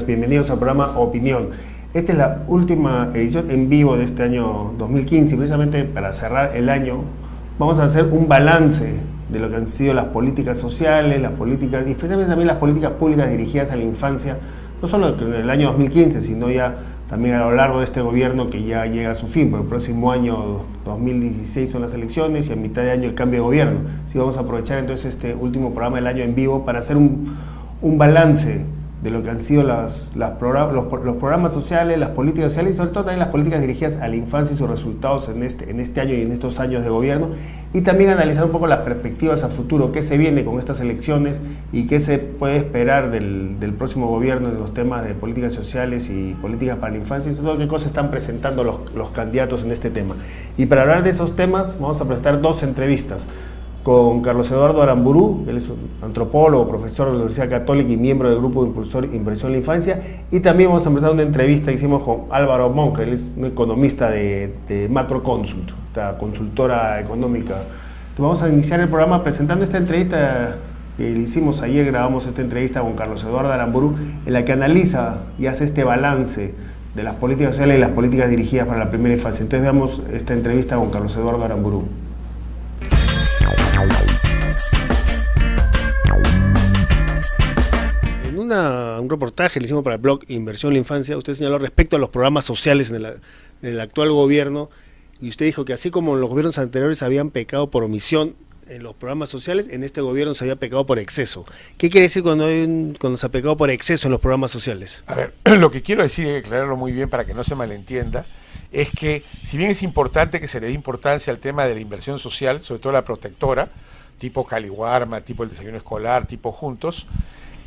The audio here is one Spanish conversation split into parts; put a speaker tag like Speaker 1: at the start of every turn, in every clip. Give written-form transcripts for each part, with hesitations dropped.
Speaker 1: días, bienvenidos al programa Opinión. Esta es la última edición en vivo de este año 2015 y precisamente para cerrar el año vamos a hacer un balance de lo que han sido las políticas sociales, las políticas, y especialmente también las políticas públicas dirigidas a la infancia, no solo en el año 2015, sino ya también a lo largo de este gobierno que ya llega a su fin, porque el próximo año 2016 son las elecciones y a mitad de año el cambio de gobierno. Sí, vamos a aprovechar entonces este último programa del año en vivo para hacer un balance de lo que han sido los programas sociales, las políticas sociales y sobre todo también las políticas dirigidas a la infancia y sus resultados en este año y en estos años de gobierno, y también analizar un poco las perspectivas a futuro, qué se viene con estas elecciones y qué se puede esperar del próximo gobierno en los temas de políticas sociales y políticas para la infancia y sobre todo qué cosas están presentando los candidatos en este tema. Y para hablar de esos temas vamos a presentar dos entrevistas con Carlos Eduardo Aramburú, él es un antropólogo, profesor de la Universidad Católica y miembro del Grupo de Impulsor Inversión en la Infancia, y también vamos a empezar una entrevista que hicimos con Álvaro Monge, él es un economista de Macroconsult, esta consultora económica. Entonces vamos a iniciar el programa presentando esta entrevista que hicimos ayer, grabamos esta entrevista con Carlos Eduardo Aramburú, en la que analiza y hace este balance de las políticas sociales y las políticas dirigidas para la primera infancia. Entonces veamos esta entrevista con Carlos Eduardo Aramburú. En un reportaje que le hicimos para el blog Inversión en la Infancia, usted señaló respecto a los programas sociales en el actual gobierno, y usted dijo que así como los gobiernos anteriores habían pecado por omisión en los programas sociales, en este gobierno se había pecado por exceso. ¿Qué quiere decir cuando se ha pecado por exceso en los programas sociales?
Speaker 2: A ver, lo que quiero decir, y aclararlo muy bien para que no se malentienda, es que si bien es importante que se le dé importancia al tema de la inversión social, sobre todo la protectora, tipo Caliwarma, tipo el desayuno escolar, tipo Juntos,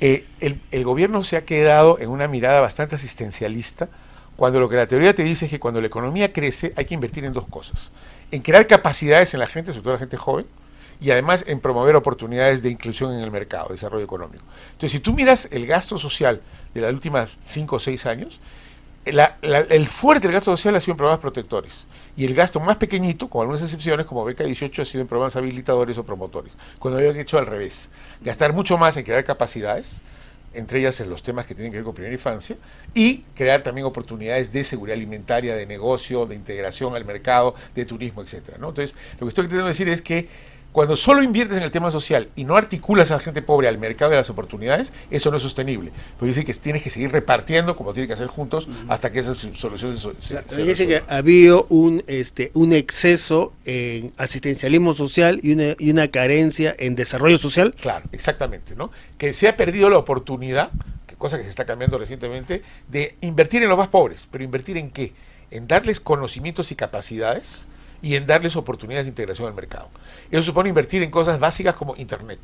Speaker 2: el gobierno se ha quedado en una mirada bastante asistencialista, cuando lo que la teoría te dice es que cuando la economía crece hay que invertir en dos cosas: en crear capacidades en la gente, sobre todo la gente joven, y además en promover oportunidades de inclusión en el mercado, desarrollo económico. Entonces, si tú miras el gasto social de las últimas 5 o 6 años, el fuerte del gasto social ha sido en programas protectores, y el gasto más pequeñito, con algunas excepciones, como Beca 18, ha sido en programas habilitadores o promotores, cuando había hecho al revés, gastar mucho más en crear capacidades, entre ellas en los temas que tienen que ver con primera infancia, y crear también oportunidades de seguridad alimentaria, de negocio, de integración al mercado, de turismo, etcétera, ¿no? Entonces, lo que estoy queriendo decir es que cuando solo inviertes en el tema social y no articulas a la gente pobre al mercado de las oportunidades, eso no es sostenible. Porque dice que tienes que seguir repartiendo, como tiene que hacer Juntos, hasta que esas soluciones se
Speaker 1: dice que ha habido un exceso en asistencialismo social y una carencia en desarrollo social.
Speaker 2: Claro, exactamente, ¿no? Que se ha perdido la oportunidad, cosa que se está cambiando recientemente, de invertir en los más pobres. ¿Pero invertir en qué? En darles conocimientos y capacidades y en darles oportunidades de integración al mercado. Eso supone invertir en cosas básicas como internet,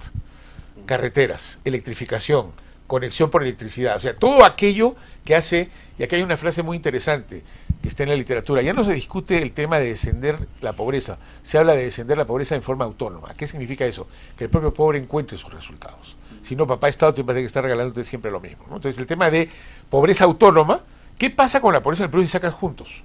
Speaker 2: carreteras, electrificación, conexión por electricidad, o sea, todo aquello que hace, y aquí hay una frase muy interesante que está en la literatura, ya no se discute el tema de descender la pobreza, se habla de descender la pobreza en forma autónoma. ¿Qué significa eso? Que el propio pobre encuentre sus resultados. Si no, papá Estado te parece que está regalándote siempre lo mismo, ¿no? Entonces, el tema de pobreza autónoma, ¿qué pasa con la pobreza en el Perú si sacan Juntos?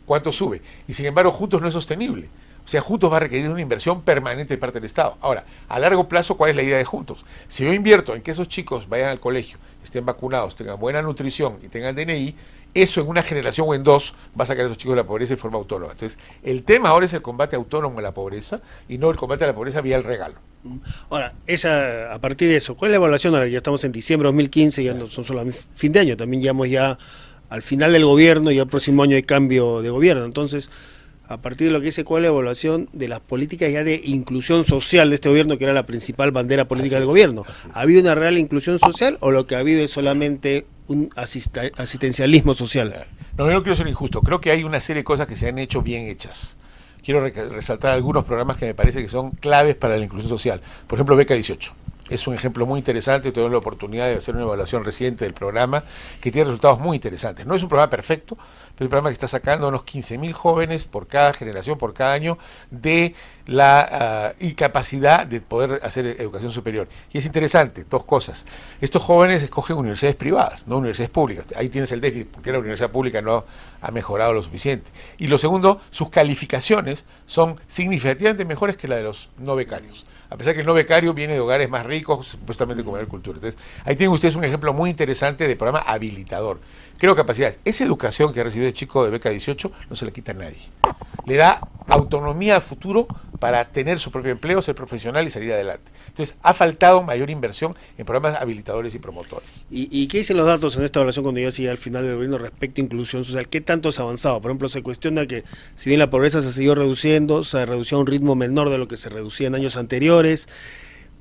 Speaker 2: ¿Cuánto sube? Y sin embargo, Juntos no es sostenible. O sea, Juntos va a requerir una inversión permanente de parte del Estado. Ahora, a largo plazo, ¿cuál es la idea de Juntos? Si yo invierto en que esos chicos vayan al colegio, estén vacunados, tengan buena nutrición y tengan DNI, eso en una generación o en dos va a sacar a esos chicos de la pobreza de forma autónoma. Entonces, el tema ahora es el combate autónomo a la pobreza y no el combate a la pobreza vía el regalo.
Speaker 1: Ahora, a partir de eso, ¿cuál es la evaluación? Ahora ya estamos en diciembre de 2015, ya no son solo a fin de año, también llegamos ya al final del gobierno y el próximo año hay cambio de gobierno. Entonces, a partir de lo que dice, ¿cuál es la evaluación de las políticas ya de inclusión social de este gobierno, que era la principal bandera política del gobierno? ¿Ha habido una real inclusión social o lo que ha habido es solamente un asistencialismo social?
Speaker 2: No, yo no quiero ser injusto. Creo que hay una serie de cosas que se han hecho bien hechas. Quiero resaltar algunos programas que me parece que son claves para la inclusión social. Por ejemplo, Beca 18. Es un ejemplo muy interesante, tuve la oportunidad de hacer una evaluación reciente del programa que tiene resultados muy interesantes. No es un programa perfecto, pero es un programa que está sacando unos 15.000 jóvenes por cada generación, por cada año, de la incapacidad de poder hacer educación superior. Y es interesante, dos cosas. Estos jóvenes escogen universidades privadas, no universidades públicas. Ahí tienes el déficit, porque la universidad pública no ha mejorado lo suficiente. Y lo segundo, sus calificaciones son significativamente mejores que la de los no becarios. A pesar que el no becario viene de hogares más ricos, supuestamente con mayor cultura. Entonces, ahí tienen ustedes un ejemplo muy interesante de programa habilitador. Creo capacidades. Esa educación que ha recibido el chico de beca 18 no se la quita a nadie. Le da autonomía al futuro para tener su propio empleo, ser profesional y salir adelante. Entonces, ha faltado mayor inversión en programas habilitadores y promotores.
Speaker 1: ¿Y qué dicen los datos en esta evaluación cuando ya sigue al final del gobierno respecto a inclusión social? ¿Qué tanto se ha avanzado? Por ejemplo, se cuestiona que si bien la pobreza se siguió reduciendo, se redució a un ritmo menor de lo que se reducía en años anteriores.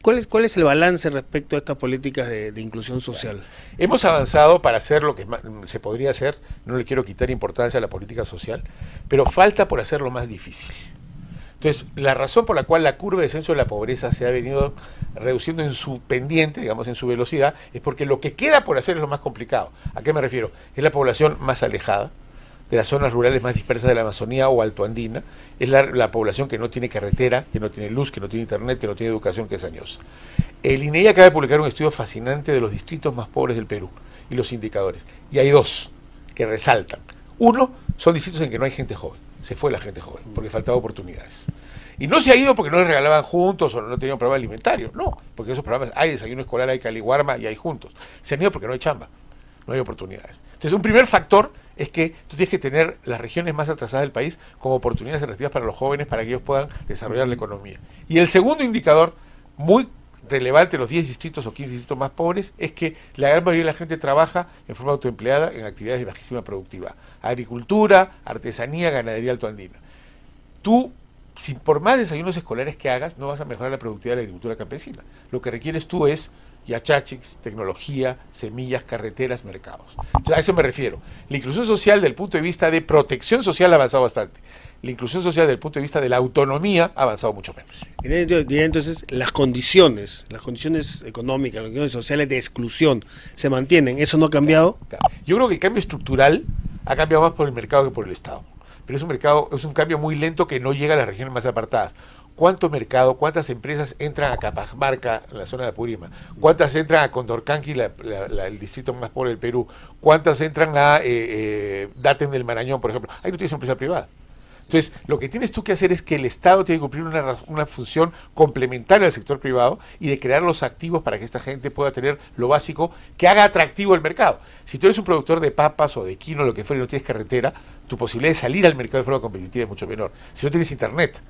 Speaker 1: ¿Cuál es el balance respecto a estas políticas de inclusión social?
Speaker 2: Hemos avanzado para hacer lo que se podría hacer, no le quiero quitar importancia a la política social, pero falta por hacerlo más difícil. Entonces, la razón por la cual la curva de descenso de la pobreza se ha venido reduciendo en su pendiente, digamos, en su velocidad, es porque lo que queda por hacer es lo más complicado. ¿A qué me refiero? Es la población más alejada, de las zonas rurales más dispersas de la Amazonía o altoandina, es la población que no tiene carretera, que no tiene luz, que no tiene internet, que no tiene educación, que es añosa. El INEGI acaba de publicar un estudio fascinante de los distritos más pobres del Perú y los indicadores. Y hay dos que resaltan. Uno, son distritos en que no hay gente joven. Se fue la gente joven, porque faltaba oportunidades. Y no se ha ido porque no les regalaban juntos o no tenían un programa alimentario. No, porque esos programas hay desayuno escolar, hay caliwarma y hay juntos. Se han ido porque no hay chamba, no hay oportunidades. Entonces, un primer factor es que tú tienes que tener las regiones más atrasadas del país como oportunidades atractivas para los jóvenes para que ellos puedan desarrollar la economía. Y el segundo indicador, muy relevante en los 10 distritos o 15 distritos más pobres, es que la gran mayoría de la gente trabaja en forma autoempleada en actividades de bajísima productividad. Agricultura, artesanía, ganadería altoandina. Tú, si por más desayunos escolares que hagas, no vas a mejorar la productividad de la agricultura campesina. Lo que requieres tú es yachachix, tecnología, semillas, carreteras, mercados. Entonces, a eso me refiero. La inclusión social desde el punto de vista de protección social ha avanzado bastante. La inclusión social desde el punto de vista de la autonomía ha avanzado mucho menos.
Speaker 1: Entonces, las condiciones económicas, las condiciones sociales de exclusión se mantienen. ¿Eso no ha cambiado?
Speaker 2: Yo creo que el cambio estructural ha cambiado más por el mercado que por el Estado. Pero es un cambio muy lento que no llega a las regiones más apartadas. ¿Cuánto mercado, cuántas empresas entran a Capamarca, la zona de Apurímac? ¿Cuántas entran a Condorcanqui, el distrito más pobre del Perú? ¿Cuántas entran a Daten del Marañón, por ejemplo? Ahí no tienes empresa privada. Entonces, lo que tienes tú que hacer es que el Estado tiene que cumplir una función complementaria al sector privado y de crear los activos para que esta gente pueda tener lo básico que haga atractivo el mercado. Si tú eres un productor de papas o de quino, lo que fuera, y no tienes carretera, tu posibilidad de salir al mercado de forma competitiva es mucho menor. Si no tienes internet,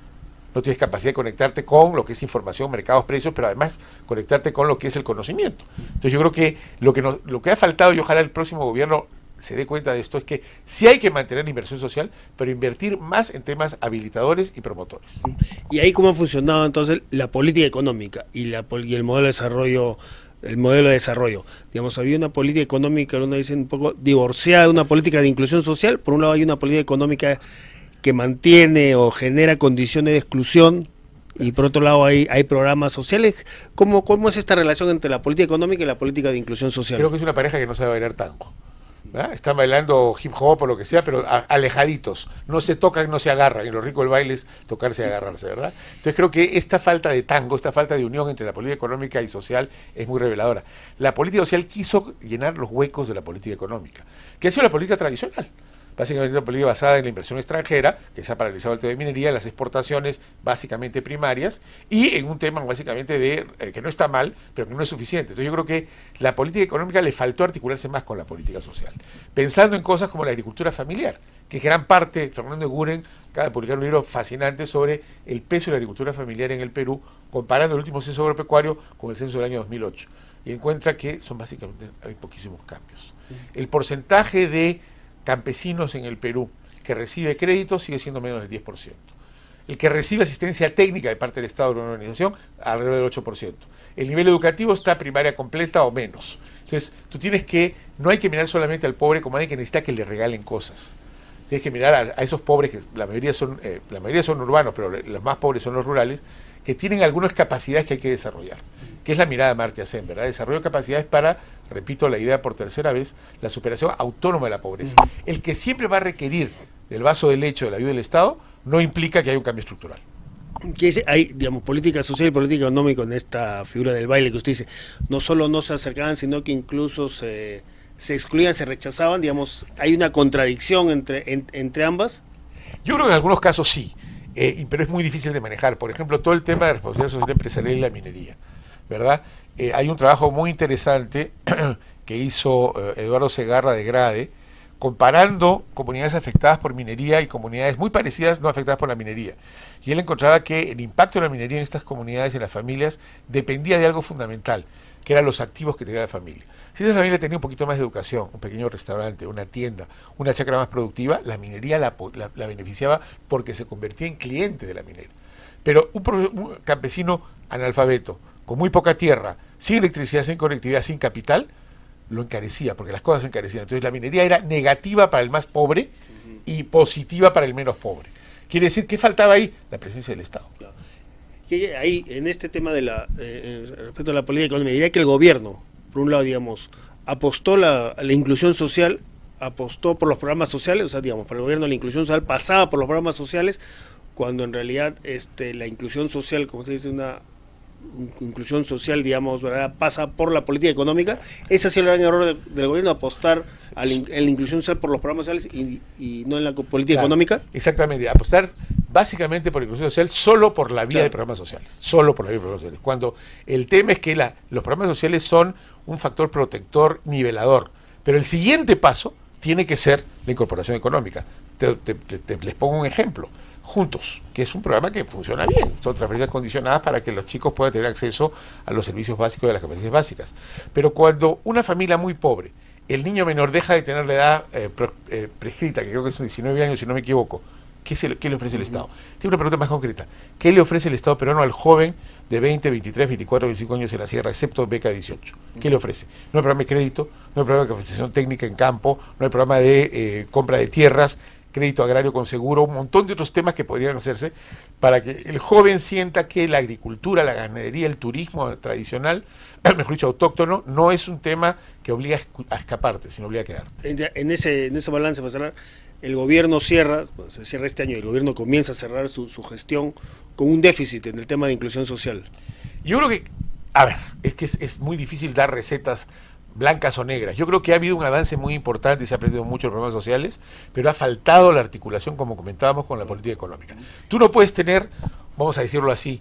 Speaker 2: no tienes capacidad de conectarte con lo que es información, mercados, precios, pero además conectarte con lo que es el conocimiento. Entonces yo creo que lo que ha faltado, y ojalá el próximo gobierno se dé cuenta de esto, es que sí hay que mantener la inversión social, pero invertir más en temas habilitadores y promotores.
Speaker 1: ¿Y ahí cómo ha funcionado entonces la política económica y el modelo de desarrollo? El modelo de desarrollo, digamos, había una política económica, uno dice un poco divorciada de una política de inclusión social. Por un lado hay una política económica que mantiene o genera condiciones de exclusión, y por otro lado hay programas sociales. ¿Cómo es esta relación entre la política económica y la política de inclusión social?
Speaker 2: Creo que es una pareja que no sabe bailar tango. ¿verdad? Están bailando hip hop o lo que sea, pero alejaditos. No se tocan, no se agarran. Y lo rico del baile es tocarse y agarrarse, ¿verdad? Entonces creo que esta falta de tango, esta falta de unión entre la política económica y social es muy reveladora. La política social quiso llenar los huecos de la política económica, que ha sido la política tradicional. Básicamente una política basada en la inversión extranjera, que se ha paralizado el tema de minería, las exportaciones básicamente primarias, y en un tema básicamente de que no está mal, pero que no es suficiente. Entonces yo creo que la política económica le faltó articularse más con la política social, pensando en cosas como la agricultura familiar, que gran parte, Fernando Eguren acaba de publicar un libro fascinante sobre el peso de la agricultura familiar en el Perú, comparando el último censo agropecuario con el censo del año 2008, y encuentra que son básicamente, hay poquísimos cambios. El porcentaje de campesinos en el Perú que recibe crédito sigue siendo menos del 10%. El que recibe asistencia técnica de parte del Estado de una organización, alrededor del 8%. El nivel educativo está primaria completa o menos. Entonces, tú tienes que, no hay que mirar solamente al pobre como alguien que necesita que le regalen cosas. Tienes que mirar a esos pobres, que la mayoría son urbanos, pero los más pobres son los rurales, que tienen algunas capacidades que hay que desarrollar, que es la mirada de Amartya Sen, ¿verdad? Desarrollo de capacidades para, repito la idea por tercera vez, la superación autónoma de la pobreza. El que siempre va a requerir del vaso de leche o de la ayuda del Estado no implica que haya un cambio estructural.
Speaker 1: Que hay, digamos, política social y política económica en esta figura del baile que usted dice. No solo no se acercaban, sino que incluso se excluían, se rechazaban, digamos, hay una contradicción entre ambas.
Speaker 2: Yo creo que en algunos casos sí, pero es muy difícil de manejar. Por ejemplo, todo el tema de responsabilidad social empresarial y la minería, ¿verdad? Hay un trabajo muy interesante que hizo Eduardo Segarra de Grade, comparando comunidades afectadas por minería y comunidades muy parecidas no afectadas por la minería. Y él encontraba que el impacto de la minería en estas comunidades y en las familias dependía de algo fundamental, que eran los activos que tenía la familia. Si esa familia tenía un poquito más de educación, un pequeño restaurante, una tienda, una chacra más productiva, la minería la beneficiaba porque se convertía en cliente de la minera. Pero un campesino analfabeto, con muy poca tierra, sin electricidad, sin conectividad, sin capital, lo encarecía, porque las cosas se encarecían. Entonces la minería era negativa para el más pobre y positiva para el menos pobre. Quiere decir, ¿qué faltaba ahí? La presencia del Estado.
Speaker 1: Claro. Y ahí, en este tema de respecto a la política económica, diría que el gobierno, por un lado, digamos, apostó la inclusión social, apostó por los programas sociales, o sea, digamos, para el gobierno la inclusión social pasaba por los programas sociales, cuando en realidad la inclusión social, como usted dice, una inclusión social, digamos, ¿verdad?, pasa por la política económica. Ese ha sido el gran error del gobierno, apostar en la inclusión social por los programas sociales y no en la política económica.
Speaker 2: Exactamente, apostar básicamente por la inclusión social solo por la vía de programas sociales, solo por la vía de programas sociales. Cuando el tema es que los programas sociales son un factor protector, nivelador, pero el siguiente paso tiene que ser la incorporación económica. Les pongo un ejemplo. Juntos, que es un programa que funciona bien, son transferencias condicionadas para que los chicos puedan tener acceso a los servicios básicos de las capacidades básicas. Pero cuando una familia muy pobre, el niño menor deja de tener la edad prescrita, que creo que son 19 años si no me equivoco, ¿qué le ofrece el Estado? Tiene una pregunta más concreta. ¿Qué le ofrece el Estado peruano al joven de 20, 23, 24, 25 años en la sierra, excepto beca 18? ¿Qué le ofrece? No hay programa de crédito, no hay programa de capacitación técnica en campo, no hay programa de compra de tierras, crédito agrario con seguro, un montón de otros temas que podrían hacerse para que el joven sienta que la agricultura, la ganadería, el turismo tradicional, mejor dicho, autóctono, no es un tema que obliga a escaparte, sino obliga a quedarte.
Speaker 1: En ese balance, para cerrar, el gobierno se cierra este año y el gobierno comienza a cerrar su gestión con un déficit en el tema de inclusión social.
Speaker 2: Yo creo que, a ver, es que es muy difícil dar recetas blancas o negras. Yo creo que ha habido un avance muy importante y se ha aprendido mucho en programas sociales, pero ha faltado la articulación, como comentábamos, con la política económica. Tú no puedes tener, vamos a decirlo así,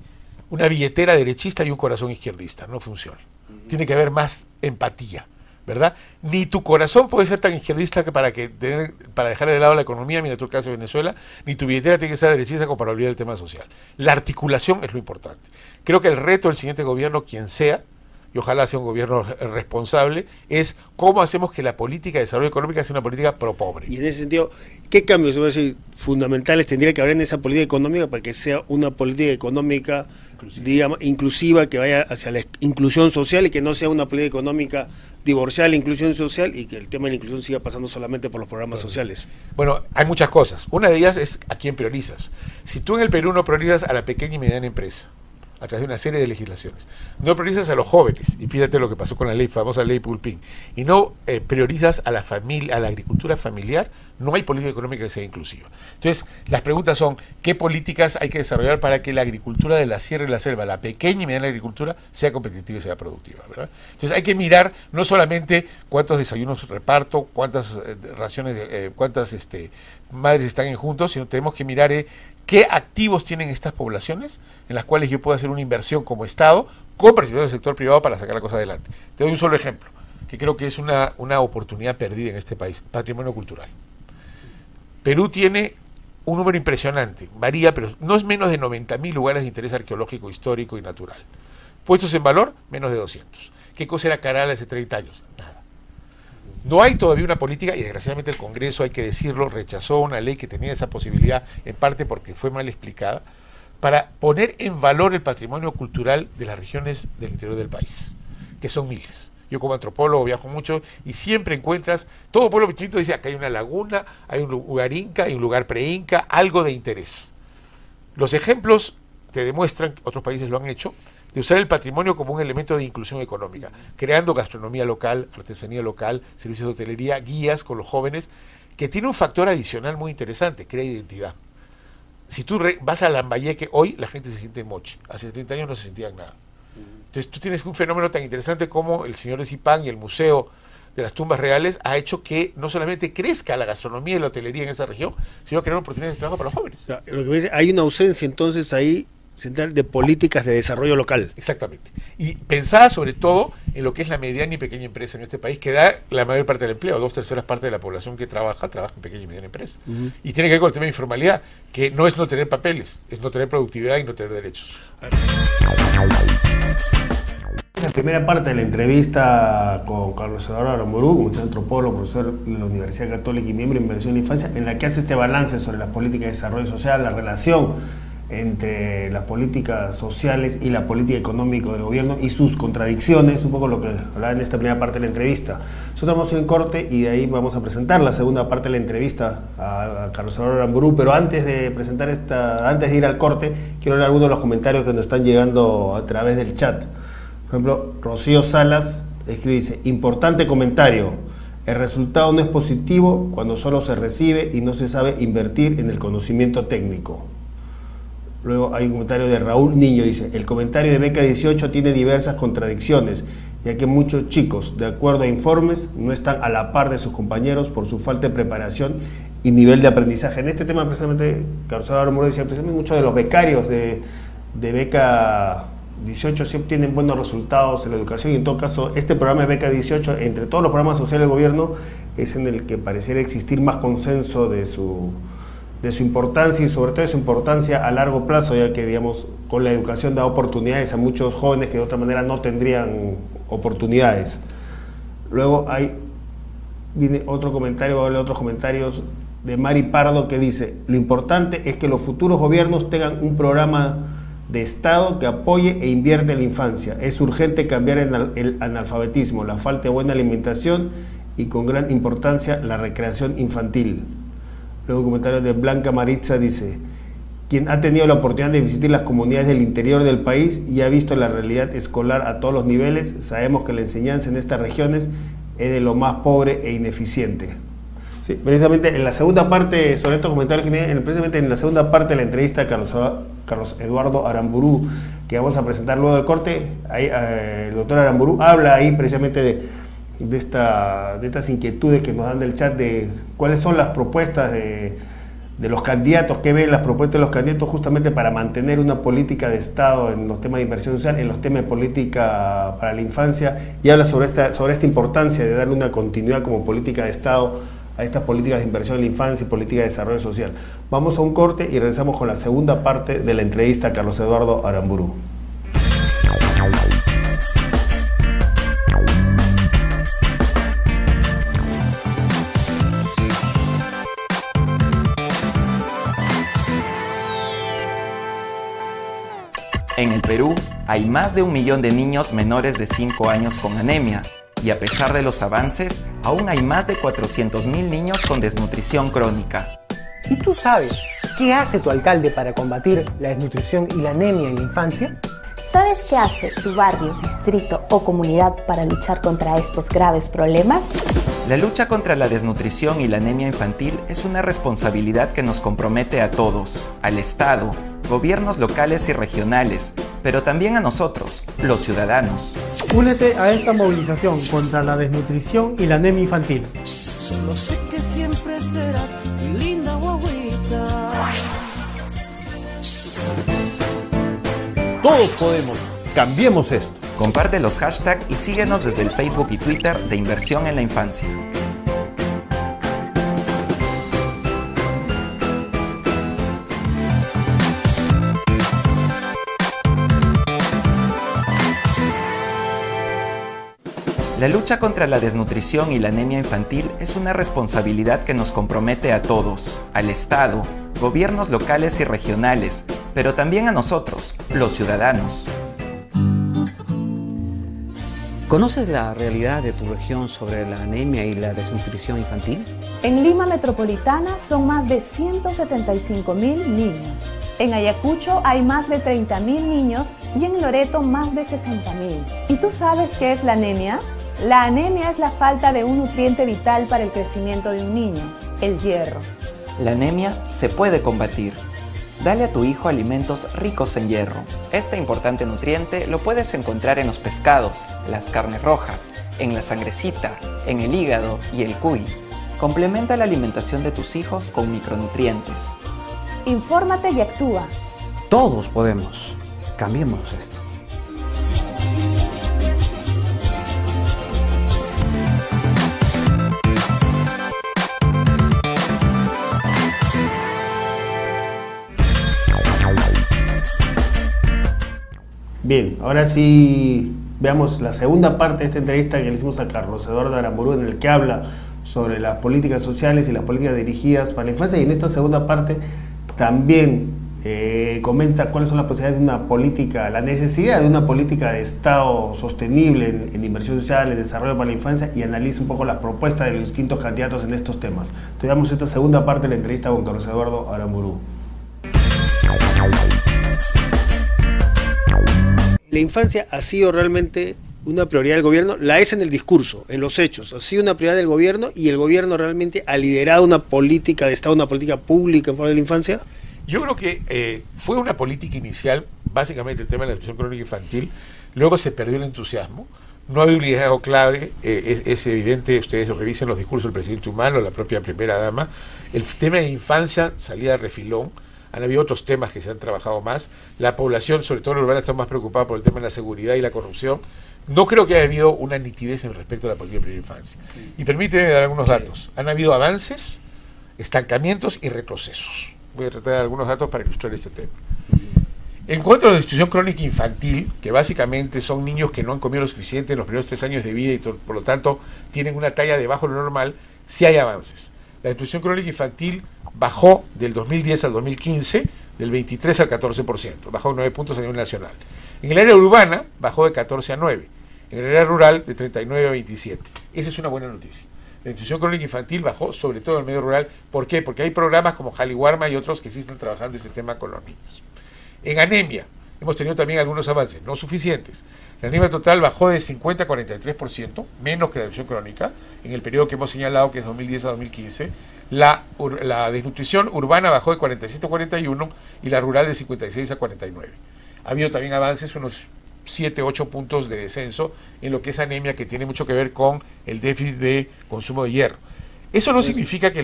Speaker 2: una billetera derechista y un corazón izquierdista. No funciona. Tiene que haber más empatía, ¿verdad? Ni tu corazón puede ser tan izquierdista que para dejar de lado la economía, mira tu caso de Venezuela, ni tu billetera tiene que ser derechista como para olvidar el tema social. La articulación es lo importante. Creo que el reto del siguiente gobierno, quien sea, y ojalá sea un gobierno responsable, es cómo hacemos que la política de desarrollo económico sea una política pro pobre.
Speaker 1: Y en ese sentido, ¿qué cambios fundamentales tendría que haber en esa política económica para que sea una política económica, digamos, inclusiva, que vaya hacia la inclusión social y que no sea una política económica divorciada de la inclusión social y que el tema de la inclusión siga pasando solamente por los programas sociales?
Speaker 2: Bueno, hay muchas cosas. Una de ellas es a quién priorizas. Si tú en el Perú no priorizas a la pequeña y mediana empresa, a través de una serie de legislaciones, no priorizas a los jóvenes, y fíjate lo que pasó con la famosa ley Pulpín, y no priorizas a la familia, a la agricultura familiar, no hay política económica que sea inclusiva. Entonces, las preguntas son, ¿qué políticas hay que desarrollar para que la agricultura de la sierra y la selva, la pequeña y mediana agricultura, sea competitiva y sea productiva, ¿verdad? Entonces, hay que mirar no solamente cuántos desayunos reparto, cuántas raciones, cuántas madres están en juntos, sino tenemos que mirar qué activos tienen estas poblaciones en las cuales yo puedo hacer una inversión como Estado con participación del sector privado para sacar la cosa adelante. Te doy un solo ejemplo, que creo que es una oportunidad perdida en este país: patrimonio cultural. Perú tiene un número impresionante, varía, pero no es menos de 90.000 lugares de interés arqueológico, histórico y natural. Puestos en valor, menos de 200. ¿Qué cosa era Caral hace 30 años? Nada. No hay todavía una política, y desgraciadamente el Congreso, hay que decirlo, rechazó una ley que tenía esa posibilidad, en parte porque fue mal explicada, para poner en valor el patrimonio cultural de las regiones del interior del país, que son miles. Yo como antropólogo viajo mucho y siempre encuentras, todo pueblo chiquito dice, acá hay una laguna, hay un lugar inca, hay un lugar pre-inca, algo de interés. Los ejemplos te demuestran, otros países lo han hecho, de usar el patrimonio como un elemento de inclusión económica, creando gastronomía local, artesanía local, servicios de hotelería, guías con los jóvenes, que tiene un factor adicional muy interesante, crea identidad. si tú vas a Lambayeque hoy, la gente se siente mochi. Hace 30 años no se sentían nada. Entonces tú tienes un fenómeno tan interesante como el Señor de Zipán y el Museo de las Tumbas Reales ha hecho que no solamente crezca la gastronomía y la hotelería en esa región, sino crear oportunidades de trabajo para los jóvenes.
Speaker 1: Lo que me dice, hay una ausencia entonces ahí central de políticas de desarrollo local.
Speaker 2: Exactamente. Y pensada sobre todo en lo que es la mediana y pequeña empresa en este país, que da la mayor parte del empleo, 2/3 partes de la población que trabaja en pequeña y mediana empresa. Y tiene que ver con el tema de informalidad, que no es no tener papeles, es no tener productividad y no tener derechos.
Speaker 1: La primera parte de la entrevista con Carlos Eduardo Aramburu, un antropólogo, profesor de la Universidad Católica y miembro de Inversión en la Infancia, en la que hace este balance sobre las políticas de desarrollo social, la relación entre las políticas sociales y la política económica del gobierno y sus contradicciones, un poco lo que hablaba en esta primera parte de la entrevista. Nosotros vamos a ir en corte y de ahí vamos a presentar la segunda parte de la entrevista a Carlos Eduardo Aramburu, pero antes de presentar antes de ir al corte, quiero leer algunos de los comentarios que nos están llegando a través del chat. Por ejemplo, Rocío Salas escribe, dice, importante comentario, el resultado no es positivo cuando solo se recibe y no se sabe invertir en el conocimiento técnico. Luego hay un comentario de Raúl Niño, dice, el comentario de Beca 18 tiene diversas contradicciones, ya que muchos chicos, de acuerdo a informes, no están a la par de sus compañeros por su falta de preparación y nivel de aprendizaje. En este tema, precisamente, Carlos Eduardo Aramburu decía, precisamente muchos de los becarios de Beca 18 sí obtienen buenos resultados en la educación y en todo caso este programa de Beca 18 entre todos los programas sociales del gobierno es en el que pareciera existir más consenso de su importancia y sobre todo de su importancia a largo plazo, ya que digamos con la educación da oportunidades a muchos jóvenes que de otra manera no tendrían oportunidades. Luego viene otro comentario, voy a leer otros comentarios de Mari Pardo que dice, lo importante es que los futuros gobiernos tengan un programa de Estado que apoye e invierte en la infancia. Es urgente cambiar el analfabetismo, la falta de buena alimentación y con gran importancia la recreación infantil. Luego un comentario de Blanca Maritza dice, quien ha tenido la oportunidad de visitar las comunidades del interior del país y ha visto la realidad escolar a todos los niveles, sabemos que la enseñanza en estas regiones es de lo más pobre e ineficiente. Sí, precisamente en la segunda parte, sobre estos comentarios que tiene, precisamente en la segunda parte de la entrevista a Carlos Eduardo Aramburu, que vamos a presentar luego del corte, ahí, el doctor Aramburu habla ahí precisamente de estas inquietudes que nos dan del chat, de cuáles son las propuestas de los candidatos, qué ven las propuestas de los candidatos justamente para mantener una política de Estado en los temas de inversión social, en los temas de política para la infancia, y habla sobre esta importancia de darle una continuidad como política de Estado a estas políticas de inversión en la infancia y política de desarrollo social. Vamos a un corte y regresamos con la segunda parte de la entrevista a Carlos Eduardo Aramburu.
Speaker 3: En el Perú hay más de 1 millón de niños menores de 5 años con anemia. Y a pesar de los avances, aún hay más de 400.000 niños con desnutrición crónica.
Speaker 4: ¿Y tú sabes qué hace tu alcalde para combatir la desnutrición y la anemia en la infancia?
Speaker 5: ¿Sabes qué hace tu barrio, distrito o comunidad para luchar contra estos graves problemas?
Speaker 3: La lucha contra la desnutrición y la anemia infantil es una responsabilidad que nos compromete a todos, al Estado, gobiernos locales y regionales, pero también a nosotros, los ciudadanos.
Speaker 4: Únete a esta movilización contra la desnutrición y la anemia infantil.
Speaker 6: Solo sé que siempre serás mi linda guaguita.
Speaker 7: Todos podemos. Cambiemos esto.
Speaker 3: Comparte los hashtags y síguenos desde el Facebook y Twitter de Inversión en la Infancia. La lucha contra la desnutrición y la anemia infantil es una responsabilidad que nos compromete a todos, al Estado, gobiernos locales y regionales, pero también a nosotros, los ciudadanos.
Speaker 8: ¿Conoces la realidad de tu región sobre la anemia y la desnutrición infantil?
Speaker 5: En Lima Metropolitana son más de 175.000 niños. En Ayacucho hay más de 30.000 niños y en Loreto más de 60.000. ¿Y tú sabes qué es la anemia? La anemia es la falta de un nutriente vital para el crecimiento de un niño, el hierro.
Speaker 3: La anemia se puede combatir. Dale a tu hijo alimentos ricos en hierro. Este importante nutriente lo puedes encontrar en los pescados, las carnes rojas, en la sangrecita, en el hígado y el cuy. Complementa la alimentación de tus hijos con micronutrientes.
Speaker 5: Infórmate y actúa.
Speaker 8: Todos podemos. Cambiemos esto.
Speaker 1: Bien, ahora sí veamos la segunda parte de esta entrevista que le hicimos a Carlos Eduardo Aramburú, en el que habla sobre las políticas sociales y las políticas dirigidas para la infancia, y en esta segunda parte también comenta cuáles son las posibilidades de una política, la necesidad de una política de Estado sostenible en inversión social, en desarrollo para la infancia, y analiza un poco las propuestas de los distintos candidatos en estos temas. Entonces damos esta segunda parte de la entrevista con Carlos Eduardo Aramburú. La infancia ha sido realmente una prioridad del gobierno, la es en el discurso, en los hechos, ha sido una prioridad del gobierno, y el gobierno realmente ha liderado una política de Estado, una política pública en favor de la infancia.
Speaker 2: Yo creo que fue una política inicial, básicamente el tema de la nutrición crónica infantil, luego se perdió el entusiasmo, no había un liderazgo clave, es evidente, ustedes revisen los discursos del presidente Humano, la propia primera dama, el tema de infancia salía de refilón. Han habido otros temas que se han trabajado más. La población, sobre todo la urbana, está más preocupada por el tema de la seguridad y la corrupción. No creo que haya habido una nitidez en respecto a la política de primera infancia. Y permíteme dar algunos datos. Han habido avances, estancamientos y retrocesos. Voy a tratar de algunos datos para ilustrar este tema. En cuanto a la nutrición crónica infantil, que básicamente son niños que no han comido lo suficiente en los primeros 3 años de vida y por lo tanto tienen una talla debajo de lo normal, sí hay avances. La nutrición crónica infantil bajó del 2010 al 2015 del 23 al 14%, bajó 9 puntos a nivel nacional. En el área urbana bajó de 14 a 9, en el área rural de 39 a 27. Esa es una buena noticia. La nutrición crónica infantil bajó sobre todo en el medio rural. ¿Por qué? Porque hay programas como Jaliwarma y otros que sí están trabajando este tema con los niños. En anemia hemos tenido también algunos avances, no suficientes. La anemia total bajó de 50 a 43%, menos que la nutrición crónica, en el periodo que hemos señalado, que es 2010 a 2015. La desnutrición urbana bajó de 47 a 41 y la rural de 56 a 49. Ha habido también avances, unos 7, 8 puntos de descenso en lo que es anemia, que tiene mucho que ver con el déficit de consumo de hierro. Eso no significa que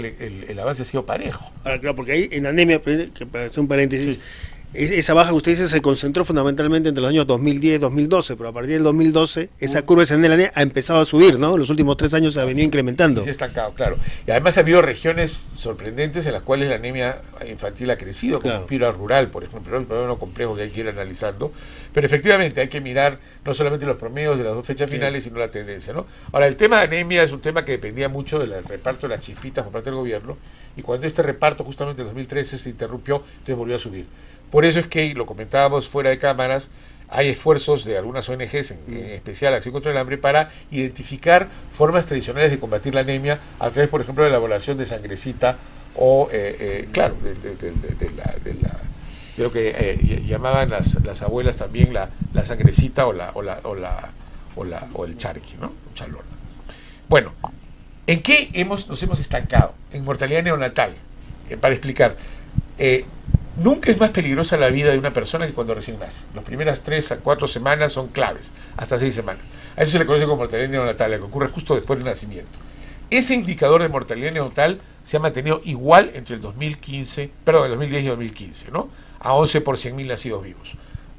Speaker 2: el avance ha sido parejo.
Speaker 1: Ahora, claro, porque ahí en anemia, que para hacer un paréntesis, sí, esa baja que usted dice se concentró fundamentalmente entre los años 2010 y 2012, pero a partir del 2012 esa curva de anemia ha empezado a subir, ¿no? En los últimos 3 años se ha venido incrementando.
Speaker 2: Y se ha estancado, claro. Y además ha habido regiones sorprendentes en las cuales la anemia infantil ha crecido, como claro, Piura rural, por ejemplo, pero es un problema complejo que hay que ir analizando. Pero efectivamente hay que mirar no solamente los promedios de las 2 fechas finales, sino la tendencia, ¿no? Ahora, el tema de anemia es un tema que dependía mucho del reparto de las chispitas por parte del gobierno, y cuando este reparto justamente en 2013 se interrumpió, entonces volvió a subir. Por eso es que, y lo comentábamos fuera de cámaras, hay esfuerzos de algunas ONGs, en especial Acción contra el Hambre, para identificar formas tradicionales de combatir la anemia a través, por ejemplo, de la elaboración de sangrecita o, claro, de lo que llamaban las abuelas también la sangrecita o el charqui, ¿no? Chalón. Bueno, ¿en qué nos hemos estancado? En mortalidad neonatal, para explicar. Nunca es más peligrosa la vida de una persona que cuando recién nace. Las primeras 3 a 4 semanas son claves, hasta 6 semanas. A eso se le conoce como mortalidad neonatal, la que ocurre justo después del nacimiento. Ese indicador de mortalidad neonatal se ha mantenido igual entre el 2010 y 2015, ¿no? A 11 por 100.000 nacidos vivos.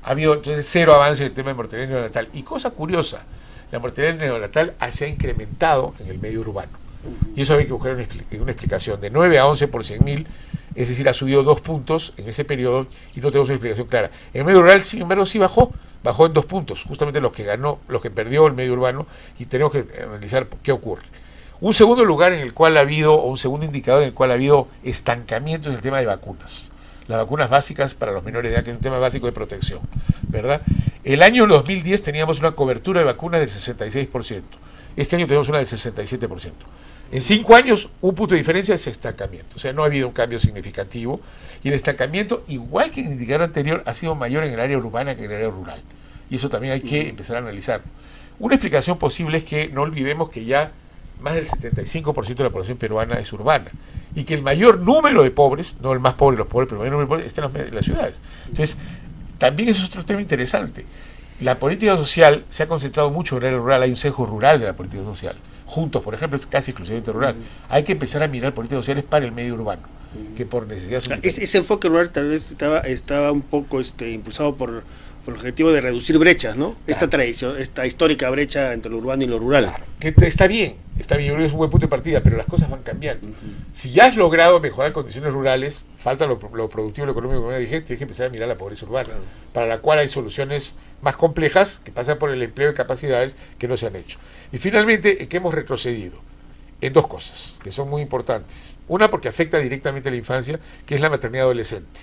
Speaker 2: Ha habido entonces 0 avance en el tema de mortalidad neonatal. Y cosa curiosa, la mortalidad neonatal se ha incrementado en el medio urbano. Y eso hay que buscar una explicación. De 9 a 11 por 100.000, es decir, ha subido 2 puntos en ese periodo y no tenemos una explicación clara. En el medio rural, sin embargo, sí bajó en 2 puntos, justamente los que perdió el medio urbano, y tenemos que analizar qué ocurre. Un segundo lugar en el cual ha habido, o un segundo indicador en el cual ha habido estancamiento es el tema de vacunas. Las vacunas básicas para los menores de edad, que es un tema básico de protección, ¿verdad? El año 2010 teníamos una cobertura de vacunas del 66%. Este año tenemos una del 67%. En 5 años, un punto de diferencia es estancamiento. O sea, no ha habido un cambio significativo. Y el estancamiento, igual que en el indicador anterior, ha sido mayor en el área urbana que en el área rural. Y eso también hay que empezar a analizar. Una explicación posible es que no olvidemos que ya más del 75% de la población peruana es urbana. y que el mayor número de pobres, no el más pobre, los pobres, pero el mayor número de pobres, está en las ciudades. Entonces, también eso es otro tema interesante. La política social se ha concentrado mucho en el área rural, hay un sesgo rural de la política social. Juntos, por ejemplo, es casi exclusivamente rural. Hay que empezar a mirar políticas sociales para el medio urbano, que por necesidad...
Speaker 1: Ese enfoque rural tal vez estaba un poco impulsado por el objetivo de reducir brechas, ¿no? Claro. Esta tradición, esta histórica brecha entre lo urbano y lo rural. Claro,
Speaker 2: que está bien, yo creo que es un buen punto de partida, pero las cosas van cambiando. Si ya has logrado mejorar condiciones rurales, falta lo productivo, lo económico, como dije, tienes que empezar a mirar la pobreza urbana, para la cual hay soluciones más complejas que pasan por el empleo de capacidades que no se han hecho. Y finalmente, que hemos retrocedido en dos cosas que son muy importantes. Una, porque afecta directamente a la infancia, que es la maternidad adolescente.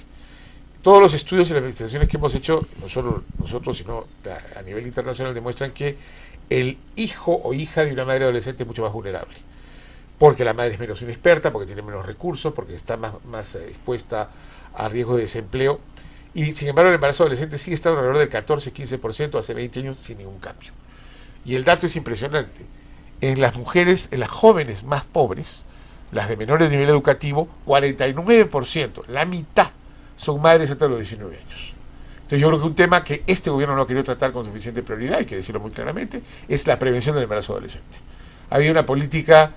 Speaker 2: Todos los estudios y las investigaciones que hemos hecho, no solo nosotros, sino a nivel internacional, demuestran que el hijo o hija de una madre adolescente es mucho más vulnerable. Porque la madre es menos inexperta, porque tiene menos recursos, porque está más expuesta a riesgo de desempleo. Y sin embargo, el embarazo adolescente sigue estando alrededor del 14-15% hace 20 años sin ningún cambio. Y el dato es impresionante. En las mujeres, en las jóvenes más pobres, las de menor nivel educativo, 49%, la mitad, son madres hasta los 19 años. Entonces yo creo que un tema que este gobierno no ha querido tratar con suficiente prioridad, hay que decirlo muy claramente, es la prevención del embarazo adolescente. Ha habido una política,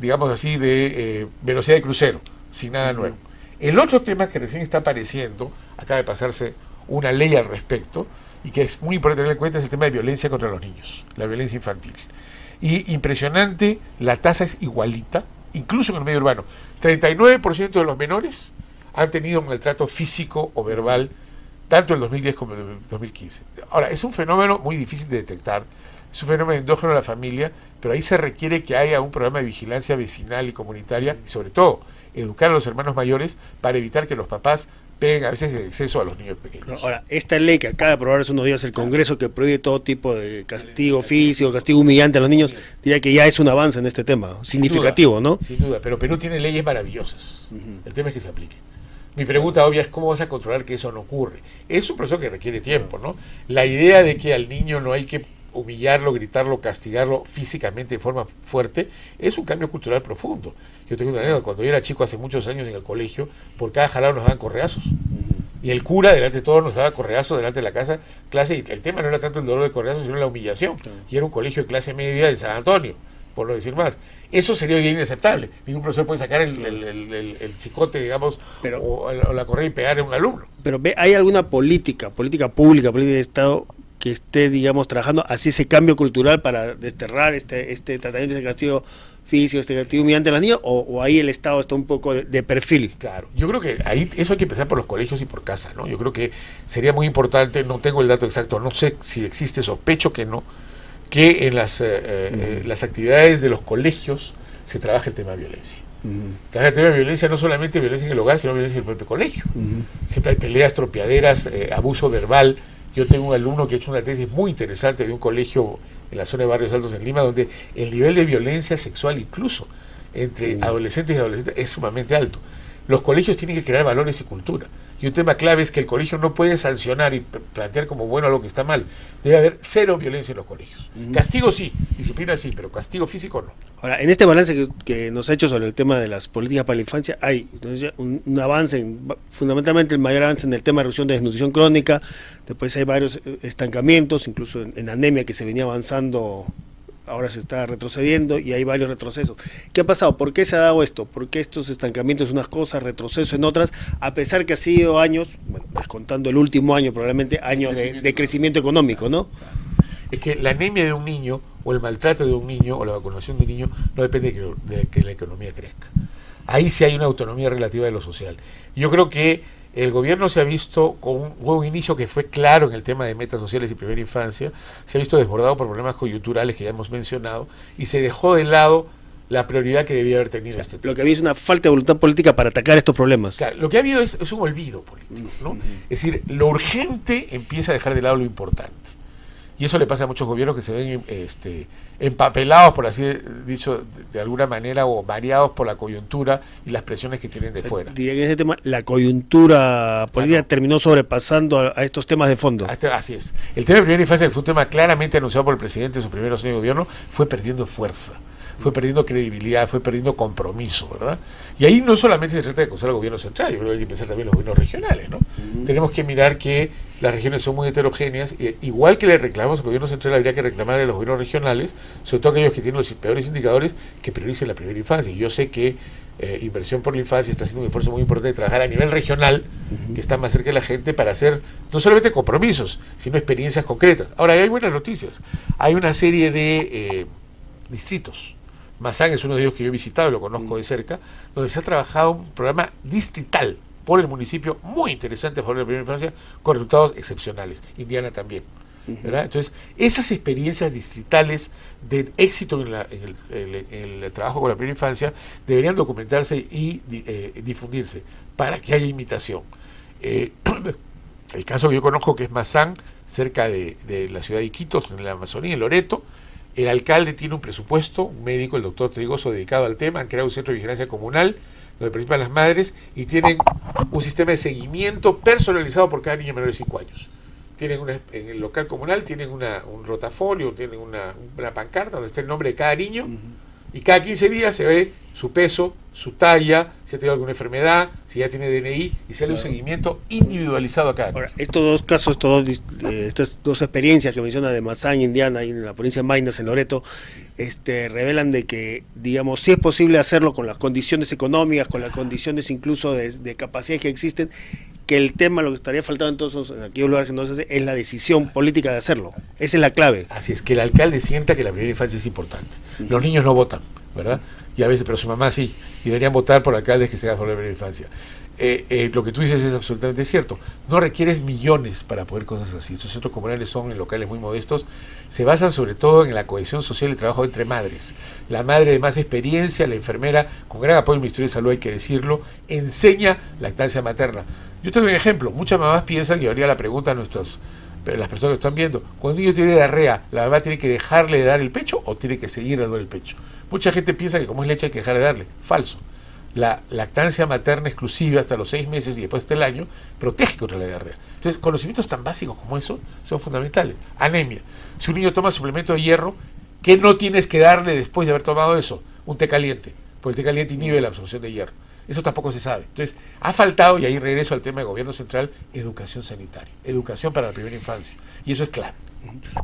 Speaker 2: digamos así, de velocidad de crucero, sin nada nuevo. El otro tema que recién está apareciendo, acaba de pasarse una ley al respecto, y que es muy importante tener en cuenta, es el tema de violencia contra los niños, la violencia infantil. Y impresionante, la tasa es igualita, incluso en el medio urbano. 39% de los menores han tenido un maltrato físico o verbal, tanto en 2010 como en 2015. Ahora, es un fenómeno muy difícil de detectar, es un fenómeno endógeno de la familia, pero ahí se requiere que haya un programa de vigilancia vecinal y comunitaria, y sobre todo, educar a los hermanos mayores para evitar que los papás peguen a veces en exceso a los niños pequeños.
Speaker 1: Ahora, esta ley que acaba de aprobar hace unos días el Congreso, que prohíbe todo tipo de castigo físico, castigo humillante a los niños, diría que ya es un avance en este tema, significativo, ¿no?
Speaker 2: Sin duda, pero Perú tiene leyes maravillosas. El tema es que se apliquen. Mi pregunta obvia es cómo vas a controlar que eso no ocurre. Es un proceso que requiere tiempo, ¿no? La idea de que al niño no hay que humillarlo, gritarlo, castigarlo físicamente de forma fuerte, es un cambio cultural profundo. Yo tengo una anécdota, cuando yo era chico hace muchos años en el colegio, por cada jalado nos daban correazos. Y el cura delante de todos nos daba correazos delante de la clase, y el tema no era tanto el dolor de correazos, sino la humillación. Y era un colegio de clase media en San Antonio, por no decir más. Eso sería hoy día inaceptable. Ningún profesor puede sacar el chicote, digamos, o la correa y pegar a un alumno.
Speaker 1: Pero ¿hay alguna política pública, política de Estado que esté, digamos, trabajando hacia ese cambio cultural para desterrar este tratamiento de castigo físico, este castigo humillante a las niñas, o ahí el Estado está un poco de perfil?
Speaker 2: Claro, yo creo que ahí eso hay que empezar por los colegios y por casa, ¿no? Yo creo que sería muy importante, no tengo el dato exacto, no sé si existe, sospecho que no, que en las actividades de los colegios se trabaje el tema de violencia. Trabaja el tema de violencia, no solamente violencia en el hogar, sino violencia en el propio colegio. Siempre hay peleas, tropiaderas, abuso verbal. Yo tengo un alumno que ha hecho una tesis muy interesante de un colegio en la zona de Barrios Altos en Lima, donde el nivel de violencia sexual incluso entre adolescentes y adolescentes es sumamente alto. Los colegios tienen que crear valores y cultura. Y un tema clave es que el colegio no puede sancionar y plantear como bueno algo que está mal. Debe haber cero violencia en los colegios. Castigo sí, disciplina sí, pero castigo físico no.
Speaker 1: Ahora, en este balance que nos ha hecho sobre el tema de las políticas para la infancia, hay un avance, fundamentalmente el mayor avance en el tema de reducción de desnutrición crónica. Después hay varios estancamientos, incluso en anemia, que se venía avanzando, ahora se está retrocediendo, y hay varios retrocesos. ¿Qué ha pasado? ¿Por qué se ha dado esto? ¿Por qué estos estancamientos en unas cosas, retroceso en otras, a pesar que ha sido años, bueno, descontando el último año, probablemente años de crecimiento económico, ¿no?
Speaker 2: Es que la anemia de un niño, o el maltrato de un niño, o la vacunación de un niño, no depende de que la economía crezca. Ahí sí hay una autonomía relativa de lo social. Yo creo que el gobierno se ha visto con un inicio que fue claro en el tema de metas sociales y primera infancia, se ha visto desbordado por problemas coyunturales que ya hemos mencionado, y se dejó de lado la prioridad que debía haber tenido este tema.
Speaker 1: Lo que había es una falta de voluntad política para atacar estos problemas.
Speaker 2: Claro, lo que ha habido es un olvido político, ¿no? Es decir, lo urgente empieza a dejar de lado lo importante. Y eso le pasa a muchos gobiernos que se ven empapelados, por así dicho, de alguna manera, o variados por la coyuntura y las presiones que tienen de fuera.
Speaker 1: Diría que en ese tema la coyuntura política terminó sobrepasando a estos temas de fondo.
Speaker 2: Así es. El tema de primera infancia, que fue un tema claramente anunciado por el presidente en sus primeros años de gobierno, fue perdiendo fuerza. fue perdiendo credibilidad, fue perdiendo compromiso, ¿verdad? Y ahí no solamente se trata de acusar al gobierno central, yo creo que hay que pensar también en los gobiernos regionales, ¿no? Tenemos que mirar que las regiones son muy heterogéneas, igual que le reclamamos al gobierno central, habría que reclamar a los gobiernos regionales, sobre todo aquellos que tienen los peores indicadores, que prioricen la primera infancia. Y yo sé que Inversión por la Infancia está haciendo un esfuerzo muy importante de trabajar a nivel regional, que está más cerca de la gente, para hacer no solamente compromisos, sino experiencias concretas. Ahora, hay buenas noticias. Hay una serie de distritos. Mazán es uno de ellos que yo he visitado y lo conozco de cerca, donde se ha trabajado un programa distrital por el municipio muy interesante a favor de la primera infancia, con resultados excepcionales. Indiana también, ¿verdad? Entonces, esas experiencias distritales de éxito en el trabajo con la primera infancia deberían documentarse y difundirse para que haya imitación. El caso que yo conozco, que es Mazán, cerca de la ciudad de Iquitos, en la Amazonía, en Loreto, el alcalde tiene un presupuesto, un médico, el doctor Trigoso, dedicado al tema, han creado un centro de vigilancia comunal donde participan las madres y tienen un sistema de seguimiento personalizado por cada niño menor de 5 años. Tienen en el local comunal tienen un rotafolio, tienen una pancarta donde está el nombre de cada niño y cada 15 días se ve su peso, su talla, si ha tenido alguna enfermedad, si ya tiene DNI y se hace un seguimiento individualizado a cada niño.
Speaker 1: Ahora, estos dos casos, estas dos experiencias que menciona de Mazán, Indiana y en la provincia de Maynas, en Loreto, revelan de que, digamos, sí es posible hacerlo con las condiciones económicas, con las condiciones incluso de capacidades que existen, que el tema, lo que estaría faltando entonces en aquellos lugares que no se hace, es la decisión política de hacerlo. Esa es la clave.
Speaker 2: Así es, que el alcalde sienta que la primera infancia es importante. Los niños no votan, ¿verdad? Y a veces, pero su mamá sí, y deberían votar por alcaldes que se hagan por la primera infancia. Lo que tú dices es absolutamente cierto. No requieres millones para poder cosas así. Estos centros comunales son en locales muy modestos. Se basan sobre todo en la cohesión social y el trabajo entre madres. La madre de más experiencia, la enfermera, con gran apoyo del Ministerio de Salud, hay que decirlo, enseña lactancia materna. Yo te doy un ejemplo. Muchas mamás piensan, y habría la pregunta a las personas que están viendo, cuando un niño tiene diarrea, ¿la mamá tiene que dejarle de dar el pecho o tiene que seguir dando el pecho? Mucha gente piensa que como es leche hay que dejar de darle. Falso. La lactancia materna exclusiva hasta los 6 meses y después hasta el año protege contra la diarrea. Entonces, conocimientos tan básicos como eso son fundamentales. Anemia. Si un niño toma suplemento de hierro, ¿qué no tienes que darle después de haber tomado eso? Un té caliente, porque el té caliente inhibe la absorción de hierro. Eso tampoco se sabe. Entonces, ha faltado, y ahí regreso al tema del gobierno central, educación sanitaria, educación para la primera infancia. Y eso es clave.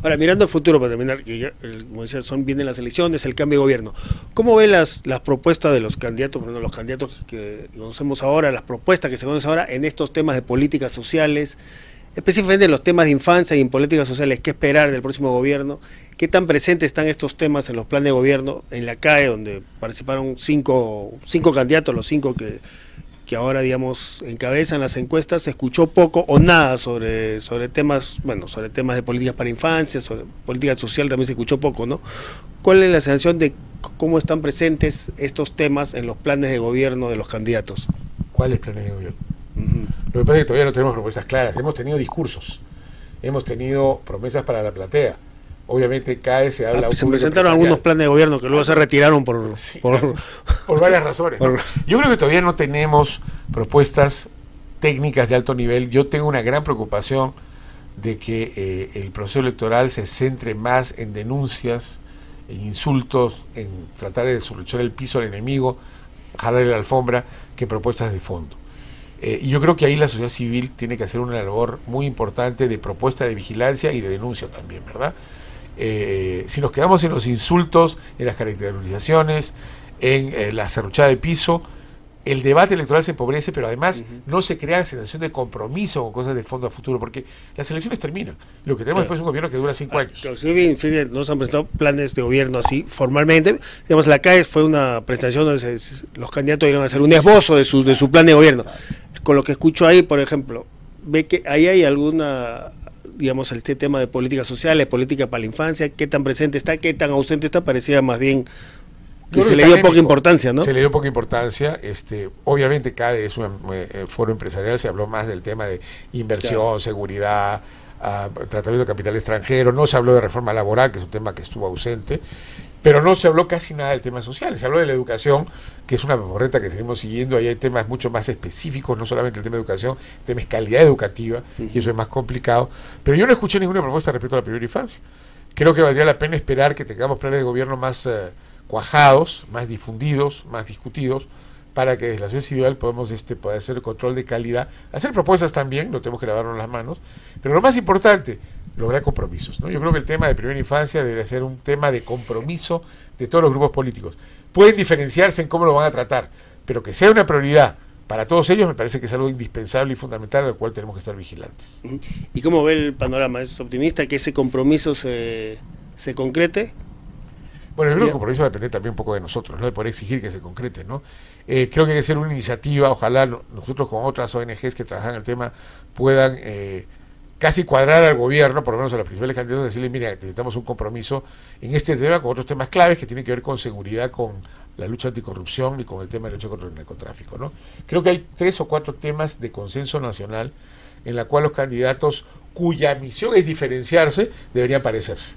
Speaker 1: Ahora, mirando al futuro, para terminar, que ya, como decía, vienen las elecciones, el cambio de gobierno. ¿Cómo ven las propuestas de los candidatos, por ejemplo, los candidatos que conocemos ahora, las propuestas que se conocen ahora en estos temas de políticas sociales, específicamente en los temas de infancia y en políticas sociales? ¿Qué esperar del próximo gobierno? ¿Qué tan presentes están estos temas en los planes de gobierno? En la CAE, donde participaron cinco candidatos, los 5 que ahora, digamos, encabezan las encuestas, se escuchó poco o nada sobre temas, bueno, sobre temas de políticas para infancia, sobre política social también se escuchó poco, ¿no? ¿Cuál es la sensación de cómo están presentes estos temas en los planes de gobierno de los candidatos?
Speaker 2: ¿Cuáles planes de gobierno? Lo que pasa es que todavía no tenemos propuestas claras. Hemos tenido discursos, hemos tenido promesas para la platea. Obviamente CAE se habla...
Speaker 1: se presentaron algunos planes de gobierno que luego se retiraron por
Speaker 2: varias razones, ¿no? Yo creo que todavía no tenemos propuestas técnicas de alto nivel. Yo tengo una gran preocupación de que el proceso electoral se centre más en denuncias, en insultos, en tratar de solucionar el piso al enemigo, jalarle la alfombra, que propuestas de fondo. Y yo creo que ahí la sociedad civil tiene que hacer una labor muy importante de propuesta de vigilancia y de denuncia también, ¿verdad? Si nos quedamos en los insultos, en las caracterizaciones, en la serruchada de piso, el debate electoral se empobrece, pero además no se crea sensación de compromiso con cosas de fondo a futuro, porque las elecciones terminan. Lo que tenemos después es un gobierno que dura 5 años.
Speaker 1: Claro, si bien no se han presentado planes de gobierno así formalmente, digamos, la CAE fue una presentación donde los candidatos iban a hacer un esbozo de su plan de gobierno. Con lo que escucho ahí, por ejemplo, ve que ahí hay alguna, digamos, este tema de políticas sociales, política para la infancia, qué tan presente está, qué tan ausente está, parecía más bien que se le dio poca importancia, ¿no? Se
Speaker 2: le dio poca importancia. Obviamente CADE es un foro empresarial, se habló más del tema de inversión, seguridad, tratamiento de capital extranjero, no se habló de reforma laboral, que es un tema que estuvo ausente, pero no se habló casi nada del tema social. Se habló de la educación, que es una correcta que seguimos siguiendo. Ahí hay temas mucho más específicos, no solamente el tema de educación, el tema es calidad educativa, y eso es más complicado. Pero yo no escuché ninguna propuesta respecto a la primera infancia. Creo que valdría la pena esperar que tengamos planes de gobierno más cuajados, más difundidos, más discutidos, para que desde la sociedad civil podamos poder hacer control de calidad, hacer propuestas también, no tenemos que lavarnos las manos, pero lo más importante, lograr compromisos, ¿no? Yo creo que el tema de primera infancia debería ser un tema de compromiso de todos los grupos políticos. Pueden diferenciarse en cómo lo van a tratar, pero que sea una prioridad para todos ellos me parece que es algo indispensable y fundamental al cual tenemos que estar vigilantes.
Speaker 1: ¿Y cómo ve el panorama? ¿Es optimista que ese compromiso se concrete?
Speaker 2: Bueno, yo creo que el compromiso va a depender también un poco de nosotros, ¿no? De poder exigir que se concrete, ¿no? Creo que hay que hacer una iniciativa, ojalá nosotros con otras ONGs que trabajan el tema puedan casi cuadrar al gobierno, por lo menos a los principales candidatos, decirles, mira, necesitamos un compromiso en este tema con otros temas claves que tienen que ver con seguridad, con la lucha anticorrupción y con el tema de la lucha contra el narcotráfico, ¿no? Creo que hay 3 o 4 temas de consenso nacional en la cual los candidatos cuya misión es diferenciarse deberían parecerse.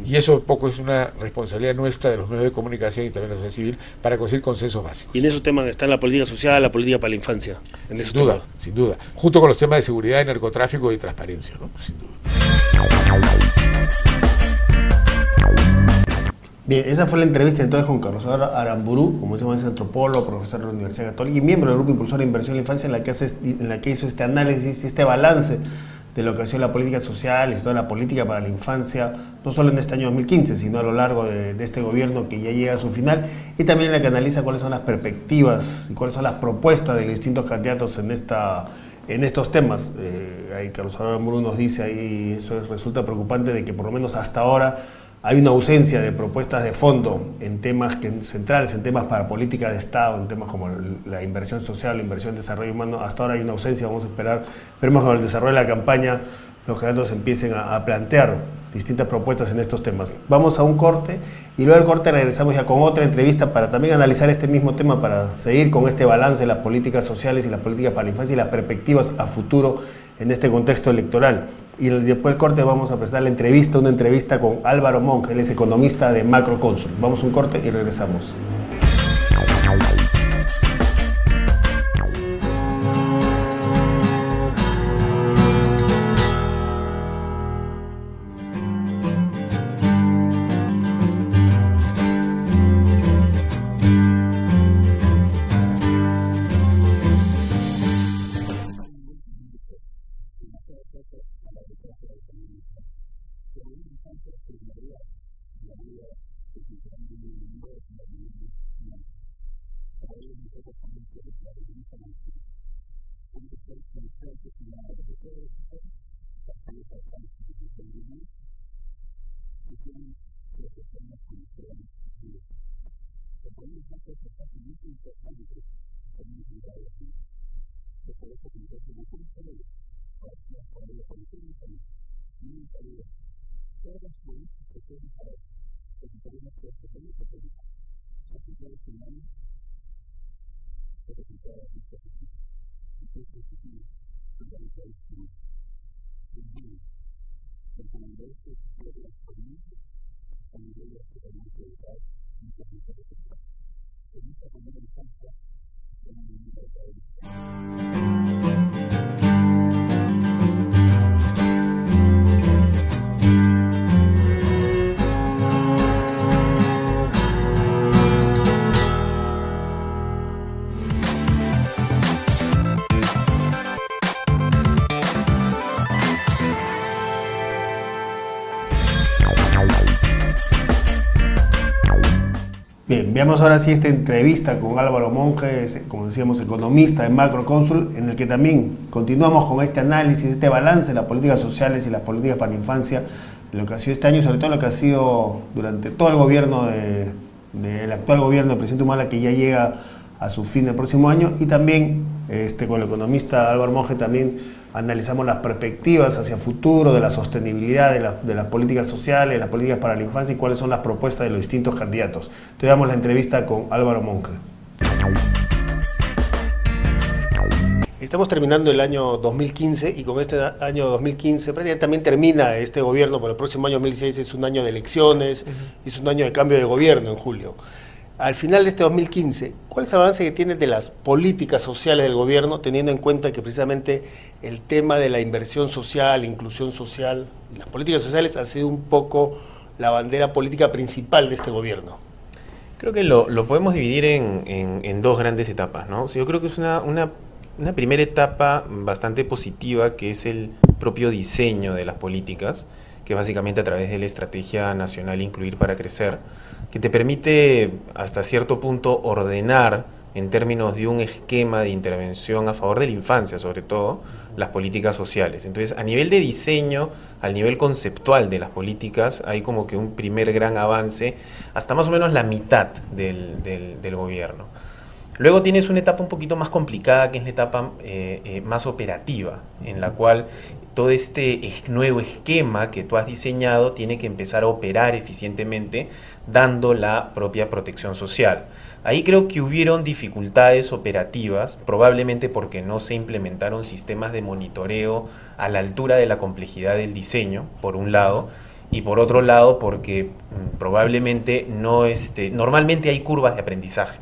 Speaker 2: Y eso un poco es una responsabilidad nuestra de los medios de comunicación y también de la sociedad civil para conseguir consensos básicos.
Speaker 1: Y en esos temas está la política social, la política para la infancia.
Speaker 2: Sin duda, sin duda. Junto con los temas de seguridad, de narcotráfico y transparencia, ¿no? Sin duda.
Speaker 1: Bien, esa fue la entrevista entonces con Carlos Aramburu, como decimos, es antropólogo, profesor de la Universidad Católica y miembro del Grupo Impulsor de Inversión en la Infancia, en la que hizo este análisis y este balance de lo que ha sido la política social y toda la política para la infancia, no solo en este año 2015, sino a lo largo de este gobierno que ya llega a su final, y también la que analiza cuáles son las perspectivas y cuáles son las propuestas de los distintos candidatos en estos temas. Ahí Carlos Aramburu nos dice, ahí eso resulta preocupante de que por lo menos hasta ahora hay una ausencia de propuestas de fondo en temas centrales, en temas para política de Estado, en temas como la inversión social, la inversión en desarrollo humano. hasta ahora hay una ausencia, vamos a esperar, esperemos que con el desarrollo de la campaña los candidatos empiecen a plantear distintas propuestas en estos temas. Vamos a un corte y luego del corte regresamos ya con otra entrevista para también analizar este mismo tema, para seguir con este balance de las políticas sociales y las políticas para la infancia y las perspectivas a futuro en este contexto electoral. Y después del corte vamos a presentar una entrevista con Álvaro Monge, él es economista de Macrocónsul. Vamos a un corte y regresamos. Bien, veamos ahora sí esta entrevista con Álvaro Monge, como decíamos, economista de Macrocónsul, en el que también continuamos con este análisis, este balance de las políticas sociales y las políticas para la infancia, de lo que ha sido este año, sobre todo lo que ha sido durante todo el gobierno del actual gobierno del presidente Humala, que ya llega a su fin el próximo año, y también con el economista Álvaro Monge también analizamos las perspectivas hacia futuro de la sostenibilidad de las políticas sociales, las políticas para la infancia y cuáles son las propuestas de los distintos candidatos. Entonces damos la entrevista con Álvaro Monge. Estamos terminando el año 2015 y con este año 2015 prácticamente también termina este gobierno, por el próximo año 2016 es un año de elecciones, es un año de cambio de gobierno en julio. Al final de este 2015, ¿cuál es el balance que tiene de las políticas sociales del gobierno, teniendo en cuenta que precisamente el tema de la inversión social, inclusión social, las políticas sociales ha sido un poco la bandera política principal de este gobierno?
Speaker 9: Creo que lo podemos dividir en dos grandes etapas, ¿no? O sea, yo creo que es una primera etapa bastante positiva, que es el propio diseño de las políticas, que básicamente a través de la Estrategia Nacional Incluir para Crecer, que te permite hasta cierto punto ordenar en términos de un esquema de intervención a favor de la infancia, sobre todo, las políticas sociales. Entonces, a nivel de diseño, al nivel conceptual de las políticas, hay como que un primer gran avance, hasta más o menos la mitad del gobierno. Luego tienes una etapa un poquito más complicada, que es la etapa más operativa, en la cual todo este nuevo esquema que tú has diseñado tiene que empezar a operar eficientemente, dando la propia protección social. Ahí creo que hubieron dificultades operativas, probablemente porque no se implementaron sistemas de monitoreo a la altura de la complejidad del diseño, por un lado, y por otro lado porque probablemente normalmente hay curvas de aprendizaje,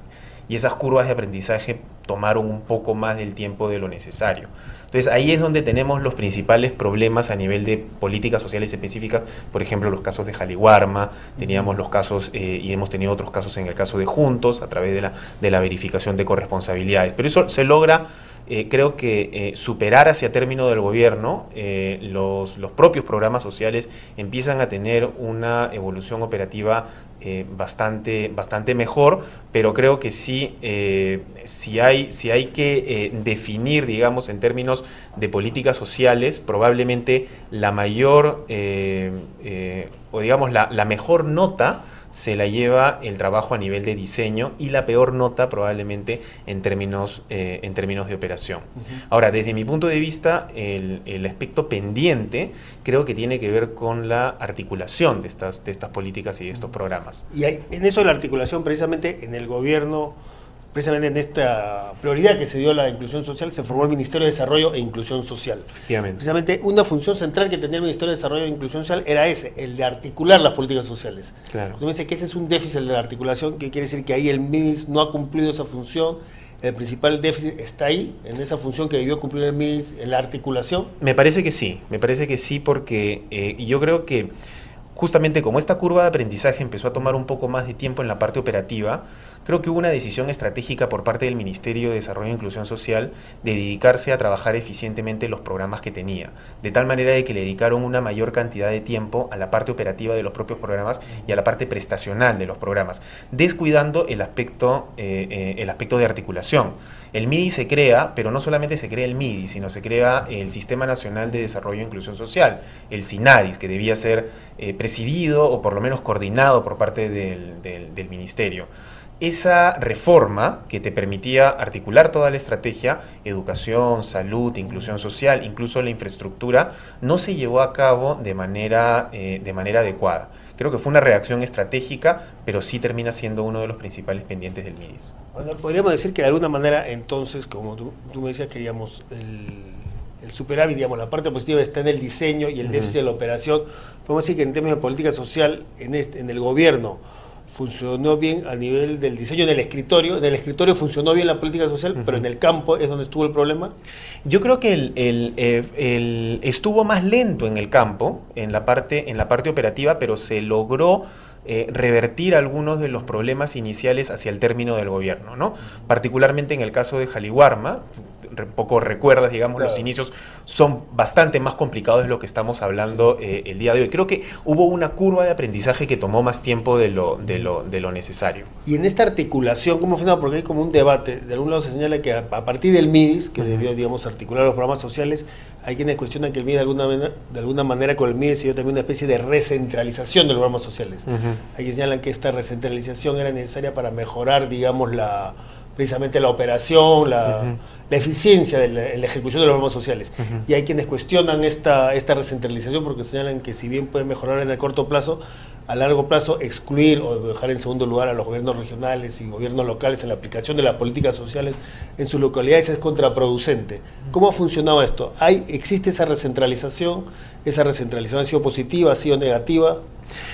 Speaker 9: y esas curvas de aprendizaje tomaron un poco más del tiempo de lo necesario. Entonces ahí es donde tenemos los principales problemas a nivel de políticas sociales específicas, por ejemplo los casos de Jaliwarma, teníamos los casos y hemos tenido otros casos en el caso de Juntos, a través de la verificación de corresponsabilidades. Pero eso se logra, creo que superar hacia término del gobierno. Los propios programas sociales empiezan a tener una evolución operativa bastante mejor, pero creo que sí, si hay que definir, digamos, en términos de políticas sociales, probablemente la mayor, o digamos, la mejor nota se la lleva el trabajo a nivel de diseño, y la peor nota probablemente en términos de operación. Ahora, desde mi punto de vista, el aspecto pendiente creo que tiene que ver con la articulación de estas políticas y de estos programas.
Speaker 1: Y en eso de la articulación, precisamente en el gobierno, precisamente en esta prioridad que se dio a la inclusión social, se formó el Ministerio de Desarrollo e Inclusión Social.
Speaker 9: Efectivamente.
Speaker 1: Precisamente una función central que tenía el Ministerio de Desarrollo e Inclusión Social era el de articular las políticas sociales.
Speaker 9: Claro.
Speaker 1: Usted me dice que ese es un déficit de la articulación, que quiere decir que ahí el MIDIS no ha cumplido esa función. ¿El principal déficit está ahí, en esa función que debió cumplir el MIDIS, en la articulación?
Speaker 9: Me parece que sí, porque yo creo que justamente como esta curva de aprendizaje empezó a tomar un poco más de tiempo en la parte operativa, creo que hubo una decisión estratégica por parte del Ministerio de Desarrollo e Inclusión Social de dedicarse a trabajar eficientemente los programas que tenía, de tal manera de que le dedicaron una mayor cantidad de tiempo a la parte operativa de los propios programas y a la parte prestacional de los programas, descuidando el aspecto de articulación. El MIDI se crea, pero no solamente se crea el MIDI, sino se crea el Sistema Nacional de Desarrollo e Inclusión Social, el SINADIS, que debía ser presidido o por lo menos coordinado por parte del Ministerio. Esa reforma que te permitía articular toda la estrategia, educación, salud, inclusión social, incluso la infraestructura, no se llevó a cabo de manera adecuada. Creo que fue una reacción estratégica, pero sí termina siendo uno de los principales pendientes del MIDIS.
Speaker 1: Bueno, podríamos decir que de alguna manera, entonces, como tú me decías, que digamos, el superávit, digamos, la parte positiva está en el diseño y el déficit de la operación. Podemos decir que en términos de política social, en el gobierno, funcionó bien a nivel del diseño en el escritorio funcionó bien la política social, pero en el campo es donde estuvo el problema.
Speaker 9: Yo creo que estuvo más lento en el campo, en la parte operativa, pero se logró revertir algunos de los problemas iniciales hacia el término del gobierno, ¿no? Particularmente en el caso de Jaliwarma, poco recuerdas, digamos, claro. Los inicios son bastante más complicados de lo que estamos hablando el día de hoy. Creo que hubo una curva de aprendizaje que tomó más tiempo de lo necesario.
Speaker 1: Y en esta articulación, ¿cómo funciona? Porque hay como un debate. De algún lado se señala que a partir del MIDIS, que debió, digamos, articular los programas sociales, hay quienes cuestionan que el MIDIS de alguna manera con el MIDIS se dio también una especie de recentralización de los programas sociales. Hay quienes señalan que esta recentralización era necesaria para mejorar, digamos, precisamente la operación, la eficiencia de la ejecución de los programas sociales. Y hay quienes cuestionan esta recentralización porque señalan que si bien puede mejorar en el corto plazo, a largo plazo excluir o dejar en segundo lugar a los gobiernos regionales y gobiernos locales en la aplicación de las políticas sociales en sus localidades es contraproducente. ¿Cómo ha funcionado esto? ¿Existe esa recentralización? ¿Esa recentralización ha sido positiva, ha sido negativa?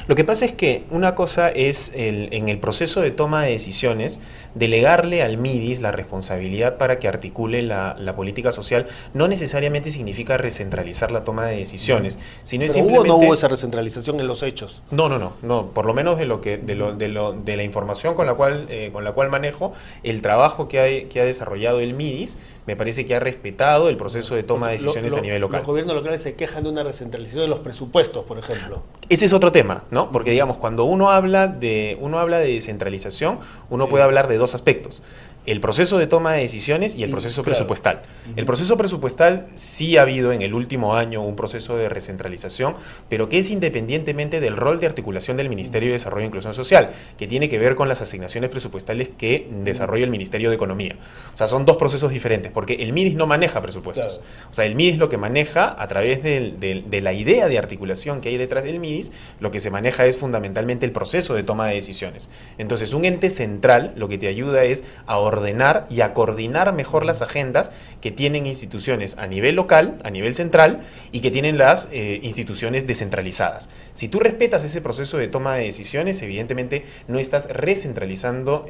Speaker 9: Lo que pasa es que una cosa es en el proceso de toma de decisiones, delegarle al MIDIS la responsabilidad para que articule la política social no necesariamente significa recentralizar la toma de decisiones, sino es simplemente...
Speaker 1: ¿Hubo o no hubo esa recentralización en los hechos?
Speaker 9: No, por lo menos de la información con la cual manejo, el trabajo que ha desarrollado el MIDIS me parece que ha respetado el proceso de toma de decisiones a nivel local.
Speaker 1: Los gobiernos locales se quejan de una recentralización de los presupuestos, por ejemplo.
Speaker 9: Ese es otro tema, ¿no? Porque digamos, cuando uno habla de descentralización, uno puede hablar de dos aspectos: el proceso de toma de decisiones y el proceso presupuestal. El proceso presupuestal sí ha habido en el último año un proceso de recentralización, pero que es independientemente del rol de articulación del Ministerio de Desarrollo e Inclusión Social, que tiene que ver con las asignaciones presupuestales que desarrolla el Ministerio de Economía. O sea, son dos procesos diferentes, porque el MIDIS no maneja presupuestos. Claro. O sea, el MIDIS lo que maneja, a través de la idea de articulación que hay detrás del MIDIS, lo que se maneja es fundamentalmente el proceso de toma de decisiones. Entonces, un ente central lo que te ayuda es a ordenar y a coordinar mejor las agendas que tienen instituciones a nivel local, a nivel central, y que tienen las instituciones descentralizadas. Si tú respetas ese proceso de toma de decisiones, evidentemente no estás recentralizando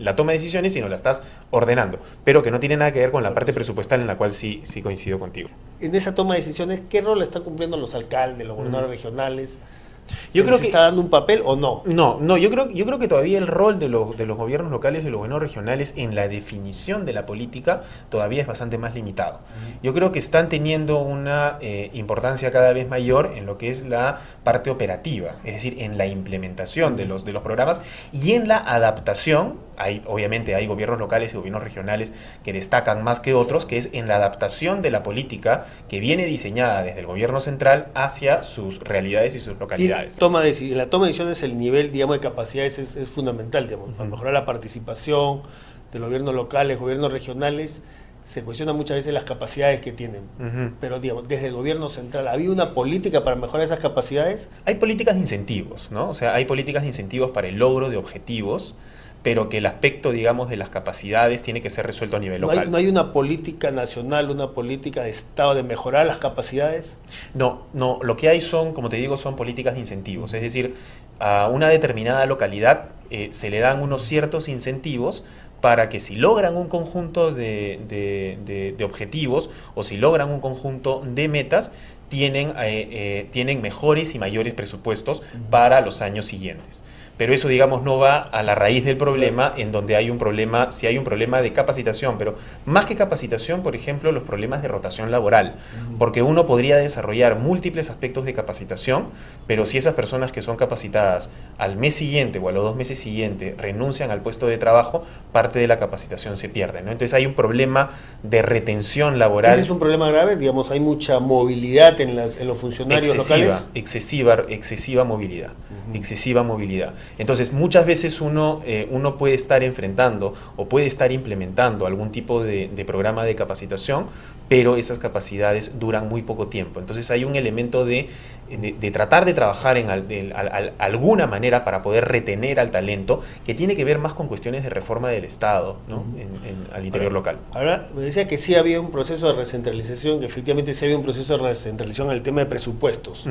Speaker 9: la toma de decisiones, sino la estás ordenando, pero que no tiene nada que ver con la parte presupuestal, en la cual sí coincido contigo.
Speaker 1: En esa toma de decisiones, ¿qué rol están cumpliendo los alcaldes, los gobernadores regionales?
Speaker 9: Yo creo que
Speaker 1: está dando un papel o no.
Speaker 9: No, yo creo que todavía el rol de los gobiernos locales y los gobiernos regionales en la definición de la política todavía es bastante más limitado. Yo creo que están teniendo una importancia cada vez mayor en lo que es la parte operativa, es decir, en la implementación de los programas y en la adaptación. Obviamente hay gobiernos locales y gobiernos regionales que destacan más que otros, que es en la adaptación de la política que viene diseñada desde el gobierno central hacia sus realidades y sus localidades.
Speaker 1: Y la toma de decisiones, el nivel, digamos, de capacidades es fundamental, digamos, para mejorar la participación de los gobiernos locales, gobiernos regionales. Se cuestionan muchas veces las capacidades que tienen, pero digamos, desde el gobierno central, ¿había una política para mejorar esas capacidades?
Speaker 9: Hay políticas de incentivos, ¿no? O sea, hay políticas de incentivos para el logro de objetivos, pero que el aspecto, digamos, de las capacidades tiene que ser resuelto a nivel local.
Speaker 1: ¿No hay una política nacional, una política de Estado de mejorar las capacidades?
Speaker 9: No, lo que hay son, como te digo, son políticas de incentivos, es decir, a una determinada localidad se le dan unos ciertos incentivos para que si logran un conjunto de objetivos o si logran un conjunto de metas, tienen mejores y mayores presupuestos para los años siguientes. Pero eso, digamos, no va a la raíz del problema, en donde hay un problema, si hay un problema de capacitación, pero más que capacitación, por ejemplo, los problemas de rotación laboral, porque uno podría desarrollar múltiples aspectos de capacitación, pero si esas personas que son capacitadas al mes siguiente o a los 2 meses siguientes renuncian al puesto de trabajo, parte de la capacitación se pierde, ¿no? Entonces hay un problema de retención laboral.
Speaker 1: ¿Ese es un problema grave? Digamos, hay mucha movilidad en los funcionarios locales.
Speaker 9: Excesiva movilidad. Excesiva movilidad. Entonces, muchas veces uno puede estar enfrentando o puede estar implementando algún tipo de programa de capacitación, pero esas capacidades duran muy poco tiempo. Entonces, hay un elemento de tratar de trabajar en alguna manera para poder retener al talento, que tiene que ver más con cuestiones de reforma del Estado, ¿no? Al interior local.
Speaker 1: Ahora, me decía que sí había un proceso de recentralización, que efectivamente sí había un proceso de recentralización en el tema de presupuestos.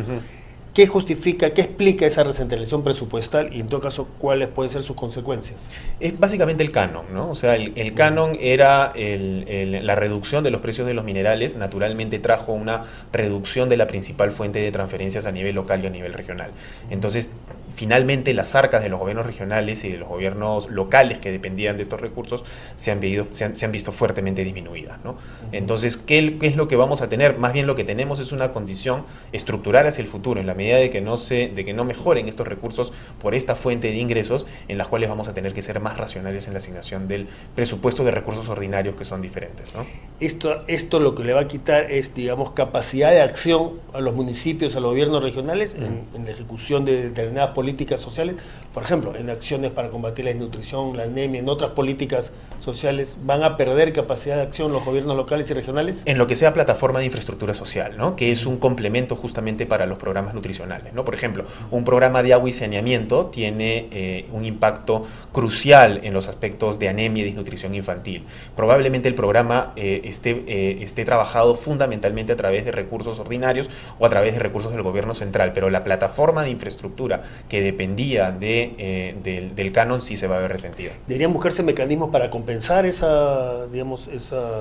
Speaker 1: ¿Qué justifica, qué explica esa recentralización presupuestal y en todo caso cuáles pueden ser sus consecuencias?
Speaker 9: Es básicamente el canon, ¿no? O sea, el canon era la reducción de los precios de los minerales, naturalmente trajo una reducción de la principal fuente de transferencias a nivel local y a nivel regional. Entonces, finalmente las arcas de los gobiernos regionales y de los gobiernos locales que dependían de estos recursos se han visto fuertemente disminuidas, ¿no? Entonces, ¿qué es lo que vamos a tener? Más bien lo que tenemos es una condición estructural hacia el futuro, en la medida de que no mejoren estos recursos por esta fuente de ingresos, en las cuales vamos a tener que ser más racionales en la asignación del presupuesto de recursos ordinarios, que son diferentes, ¿no?
Speaker 1: Esto lo que le va a quitar es, digamos, capacidad de acción a los municipios, a los gobiernos regionales en la ejecución de determinadas políticas políticas sociales? Por ejemplo, en acciones para combatir la desnutrición, la anemia, en otras políticas sociales, ¿van a perder capacidad de acción los gobiernos locales y regionales?
Speaker 9: En lo que sea plataforma de infraestructura social, ¿no? Que es un complemento justamente para los programas nutricionales, ¿no? Por ejemplo, un programa de agua y saneamiento tiene un impacto crucial en los aspectos de anemia y desnutrición infantil. Probablemente el programa esté trabajado fundamentalmente a través de recursos ordinarios o a través de recursos del gobierno central, pero la plataforma de infraestructura que dependía del canon sí se va a ver resentida.
Speaker 1: ¿Deberían buscarse mecanismos para compensar esa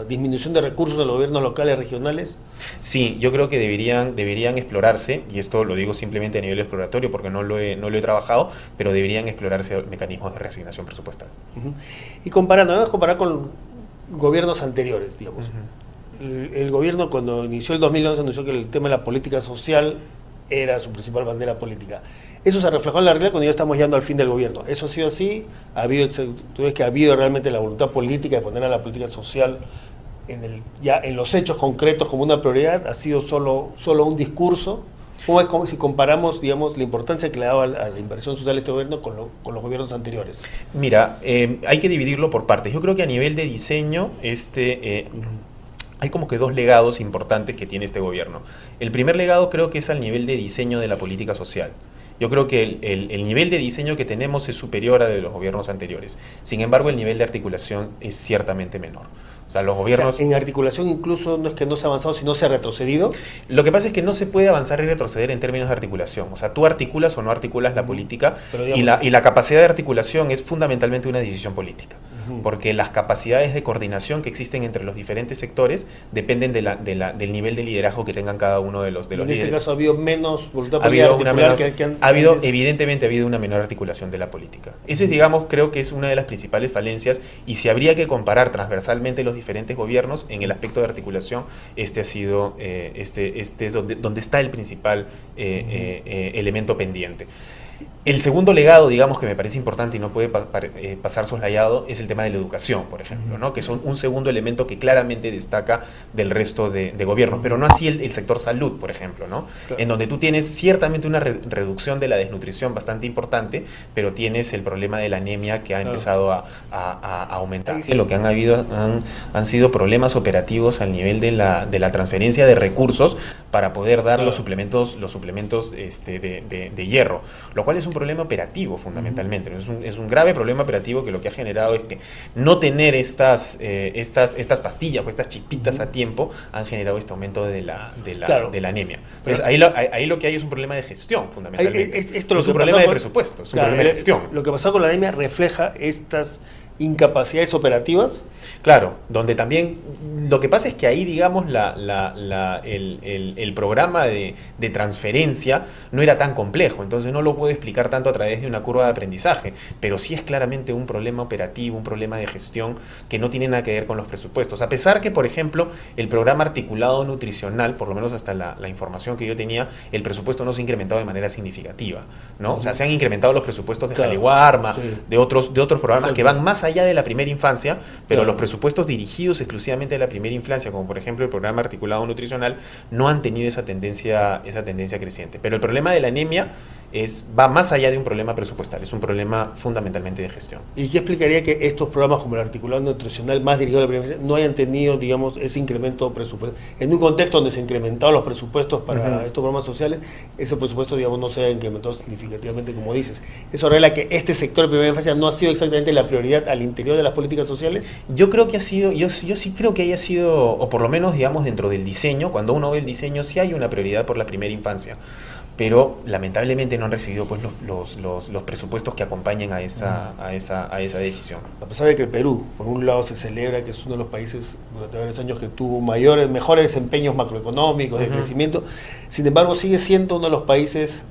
Speaker 1: disminución de recursos de los gobiernos locales y regionales?
Speaker 9: Sí, yo creo que deberían explorarse, y esto lo digo simplemente a nivel exploratorio porque no lo he trabajado, pero deberían explorarse mecanismos de reasignación presupuestal.
Speaker 1: Y vamos a comparar con gobiernos anteriores, digamos. El gobierno, cuando inició el 2011, anunció que el tema de la política social era su principal bandera política. Eso se reflejó en la realidad cuando ya estamos llegando al fin del gobierno. ¿Eso ha sido así? ¿Tú ves que ha habido realmente la voluntad política de poner a la política social ya en los hechos concretos como una prioridad? ¿Ha sido solo un discurso? ¿Cómo es como si comparamos, digamos, la importancia que le daba a la inversión social este gobierno con los gobiernos anteriores?
Speaker 9: Mira, hay que dividirlo por partes. Yo creo que a nivel de diseño, hay como que dos legados importantes que tiene este gobierno. El primer legado creo que es al nivel de diseño de la política social. Yo creo que el nivel de diseño que tenemos es superior al de los gobiernos anteriores. Sin embargo, el nivel de articulación es ciertamente menor. O sea, los gobiernos...
Speaker 1: en articulación incluso no es que no se ha avanzado, sino se ha retrocedido.
Speaker 9: Lo que pasa es que no se puede avanzar y retroceder en términos de articulación. O sea, tú articulas o no articulas la política, y la capacidad de articulación es fundamentalmente una decisión política. Porque las capacidades de coordinación que existen entre los diferentes sectores dependen del nivel de liderazgo que tengan cada uno de los líderes.
Speaker 1: En este caso ha habido menos voluntad política.
Speaker 9: Evidentemente ha habido una menor articulación de la política. Ese, digamos, creo que es una de las principales falencias, y si habría que comparar transversalmente los diferentes gobiernos en el aspecto de articulación, este ha sido donde está el principal elemento pendiente. El segundo legado, digamos, que me parece importante y no puede pasar soslayado, es el tema de la educación, por ejemplo, ¿no? Que son un segundo elemento que claramente destaca del resto de gobiernos, pero no así el sector salud, por ejemplo, ¿no? Claro. En donde tú tienes ciertamente una reducción de la desnutrición bastante importante, pero tienes el problema de la anemia que ha empezado a aumentar. Lo que han sido problemas operativos al nivel de la transferencia de recursos para poder dar los suplementos de hierro, lo cual es un problema operativo fundamentalmente. Es un grave problema operativo que lo que ha generado es que no tener estas pastillas o estas chispitas a tiempo han generado este aumento de la anemia. Entonces ahí lo que hay es un problema de gestión fundamentalmente. Es un problema de presupuesto, es un problema de gestión.
Speaker 1: Lo que pasó con la anemia refleja estas incapacidades operativas.
Speaker 9: Claro, donde también lo que pasa es que ahí, digamos, el programa de transferencia no era tan complejo, entonces no lo puedo explicar tanto a través de una curva de aprendizaje, pero sí es claramente un problema operativo, un problema de gestión que no tiene nada que ver con los presupuestos, a pesar que, por ejemplo, el programa articulado nutricional, por lo menos hasta la información que yo tenía, el presupuesto no se ha incrementado de manera significativa, ¿no? O sea, se han incrementado los presupuestos de Jaliwarma, de otros programas que van más allá de la primera infancia, pero los presupuestos dirigidos exclusivamente a la primera infancia, como por ejemplo el programa articulado nutricional, no han tenido esa tendencia creciente. Pero el problema de la anemia va más allá de un problema presupuestal, es un problema fundamentalmente de gestión.
Speaker 1: ¿Y qué explicaría que estos programas como el articulado nutricional más dirigido a la primera infancia no hayan tenido, digamos, ese incremento presupuestal? En un contexto donde se han incrementado los presupuestos para estos programas sociales, ese presupuesto, digamos, no se ha incrementado significativamente, como dices. ¿Eso revela que este sector de primera infancia no ha sido exactamente la prioridad al interior de las políticas sociales?
Speaker 9: Yo creo que ha sido, yo sí creo que haya sido, o por lo menos, digamos, dentro del diseño, cuando uno ve el diseño, sí hay una prioridad por la primera infancia, pero lamentablemente no han recibido pues los presupuestos que acompañen a esa decisión.
Speaker 1: A pesar de que el Perú, por un lado, se celebra que es uno de los países durante varios años que tuvo mejores desempeños macroeconómicos, de crecimiento, sin embargo sigue siendo uno de los países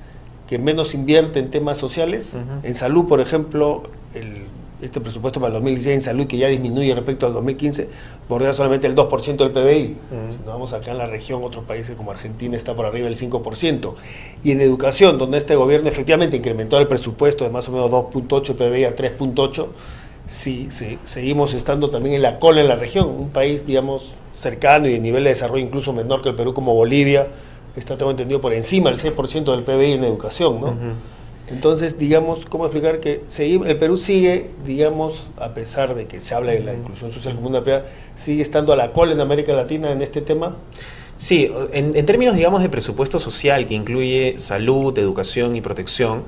Speaker 1: que menos invierte en temas sociales. En salud, por ejemplo, este presupuesto para el 2016 en salud, que ya disminuye respecto al 2015, bordea solamente el 2% del PBI. Si nos vamos acá en la región, otros países como Argentina está por arriba del 5%. Y en educación, donde este gobierno efectivamente incrementó el presupuesto de más o menos 2.8 PBI a 3.8, sí, seguimos estando también en la cola en la región. Un país, digamos, cercano y de nivel de desarrollo incluso menor que el Perú, como Bolivia, está, tengo entendido, por encima del 6% del PBI en educación, ¿no? Entonces, digamos, ¿cómo explicar que el Perú sigue, digamos, a pesar de que se habla de la inclusión social como una prioridad, sigue estando a la cola en América Latina en este tema?
Speaker 9: Sí, en términos, digamos, de presupuesto social que incluye salud, educación y protección,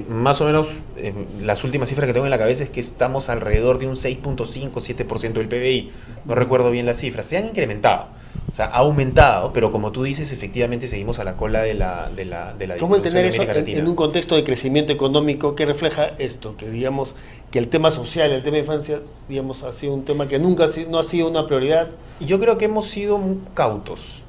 Speaker 9: más o menos las últimas cifras que tengo en la cabeza es que estamos alrededor de un 6.5-7% del PBI. No recuerdo bien las cifras. Se han incrementado, o sea, ha aumentado, pero como tú dices, efectivamente seguimos a la cola de la
Speaker 1: ¿Cómo
Speaker 9: distribución
Speaker 1: entender
Speaker 9: de
Speaker 1: eso
Speaker 9: América Latina?
Speaker 1: en un contexto de crecimiento económico que refleja esto? Que digamos que el tema social, el tema de infancia, digamos, ha sido un tema que nunca no ha sido una prioridad.
Speaker 9: Yo creo que hemos sido muy cautos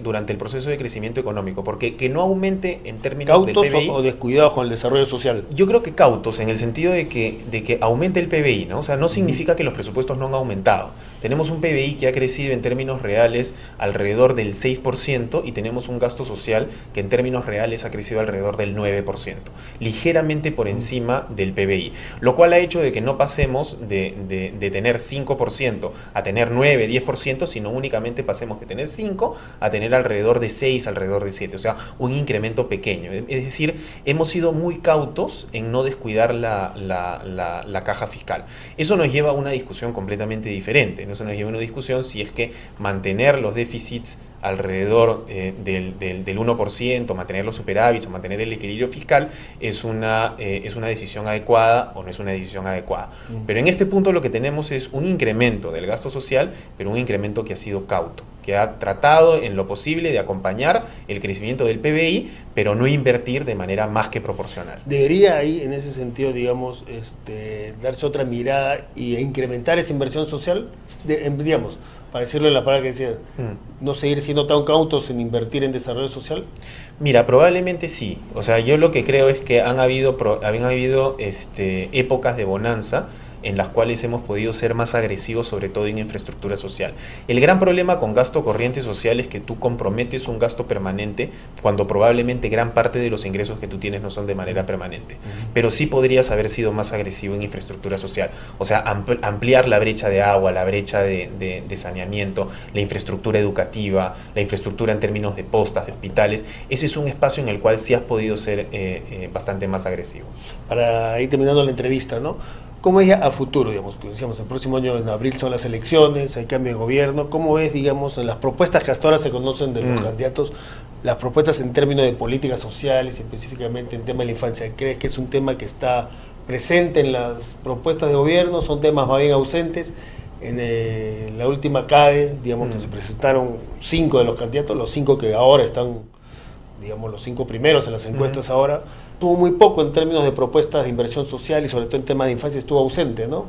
Speaker 9: durante el proceso de crecimiento económico, porque que no aumente en términos del PBI...
Speaker 1: ¿Cautos o descuidados con el desarrollo social?
Speaker 9: Yo creo que cautos, en el sentido de que aumente el PBI, ¿no? O sea, no significa que los presupuestos no han aumentado. Tenemos un PBI que ha crecido en términos reales alrededor del 6% y tenemos un gasto social que en términos reales ha crecido alrededor del 9%, ligeramente por encima del PBI, lo cual ha hecho de que no pasemos de tener 5% a tener 9, 10%, sino únicamente pasemos de tener 5 a tener alrededor de 6, alrededor de 7, o sea, un incremento pequeño. Es decir, hemos sido muy cautos en no descuidar la caja fiscal. Eso nos lleva a una discusión completamente diferente. Eso nos lleva a una discusión si es que mantener los déficits alrededor del 1%, mantener los superávits o mantener el equilibrio fiscal es una decisión adecuada o no es una decisión adecuada. Pero en este punto lo que tenemos es un incremento del gasto social, pero un incremento que ha sido cauto, que ha tratado en lo posible de acompañar el crecimiento del PBI, pero no invertir de manera más que proporcional.
Speaker 1: ¿Debería ahí, en ese sentido, digamos, darse otra mirada e incrementar esa inversión social? Digamos, para decirlo en la palabra que decía, no seguir siendo tan cautos en invertir en desarrollo social.
Speaker 9: Mira, probablemente sí. O sea, yo lo que creo es que han habido épocas de bonanza en las cuales hemos podido ser más agresivos, sobre todo en infraestructura social. El gran problema con gasto corriente social es que tú comprometes un gasto permanente cuando probablemente gran parte de los ingresos que tú tienes no son de manera permanente. Pero sí podrías haber sido más agresivo en infraestructura social. O sea, ampliar la brecha de agua, la brecha de saneamiento, la infraestructura educativa, la infraestructura en términos de postas, de hospitales. Ese es un espacio en el cual sí has podido ser bastante más agresivo.
Speaker 1: Para ir terminando la entrevista, ¿no? ¿Cómo es a futuro, digamos, que decíamos, el próximo año en abril son las elecciones, hay cambio de gobierno? ¿Cómo ves, digamos, en las propuestas que hasta ahora se conocen de los candidatos, las propuestas en términos de políticas sociales, específicamente en tema de la infancia? ¿Crees que es un tema que está presente en las propuestas de gobierno? ¿Son temas más bien ausentes? En la última CADE, digamos, que se presentaron 5 de los candidatos, los 5 que ahora están, digamos, los 5 primeros en las encuestas ahora. Tuvo muy poco en términos de propuestas de inversión social y sobre todo en temas de infancia estuvo ausente, ¿no?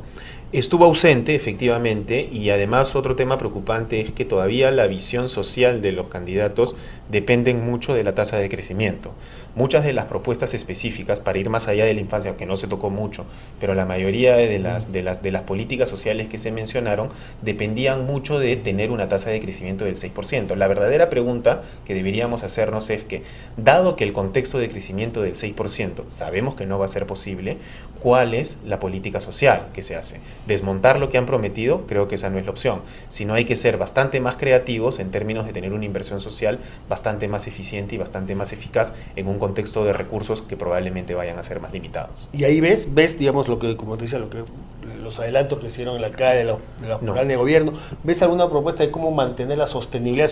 Speaker 9: Estuvo ausente, efectivamente, y además otro tema preocupante es que todavía la visión social de los candidatos dependen mucho de la tasa de crecimiento. Muchas de las propuestas específicas para ir más allá de la infancia, aunque no se tocó mucho, pero la mayoría de las políticas sociales que se mencionaron dependían mucho de tener una tasa de crecimiento del 6%. La verdadera pregunta que deberíamos hacernos es que, dado que el contexto de crecimiento del 6% sabemos que no va a ser posible, ¿cuál es la política social que se hace? Desmontar lo que han prometido, creo que esa no es la opción, sino hay que ser bastante más creativos en términos de tener una inversión social bastante más eficiente y bastante más eficaz en un contexto de recursos que probablemente vayan a ser más limitados.
Speaker 1: Y ahí ves, digamos, lo que, como te decía, los adelantos que hicieron en la CAE de los planes de gobierno. ¿Ves alguna propuesta de cómo mantener la sostenibilidad,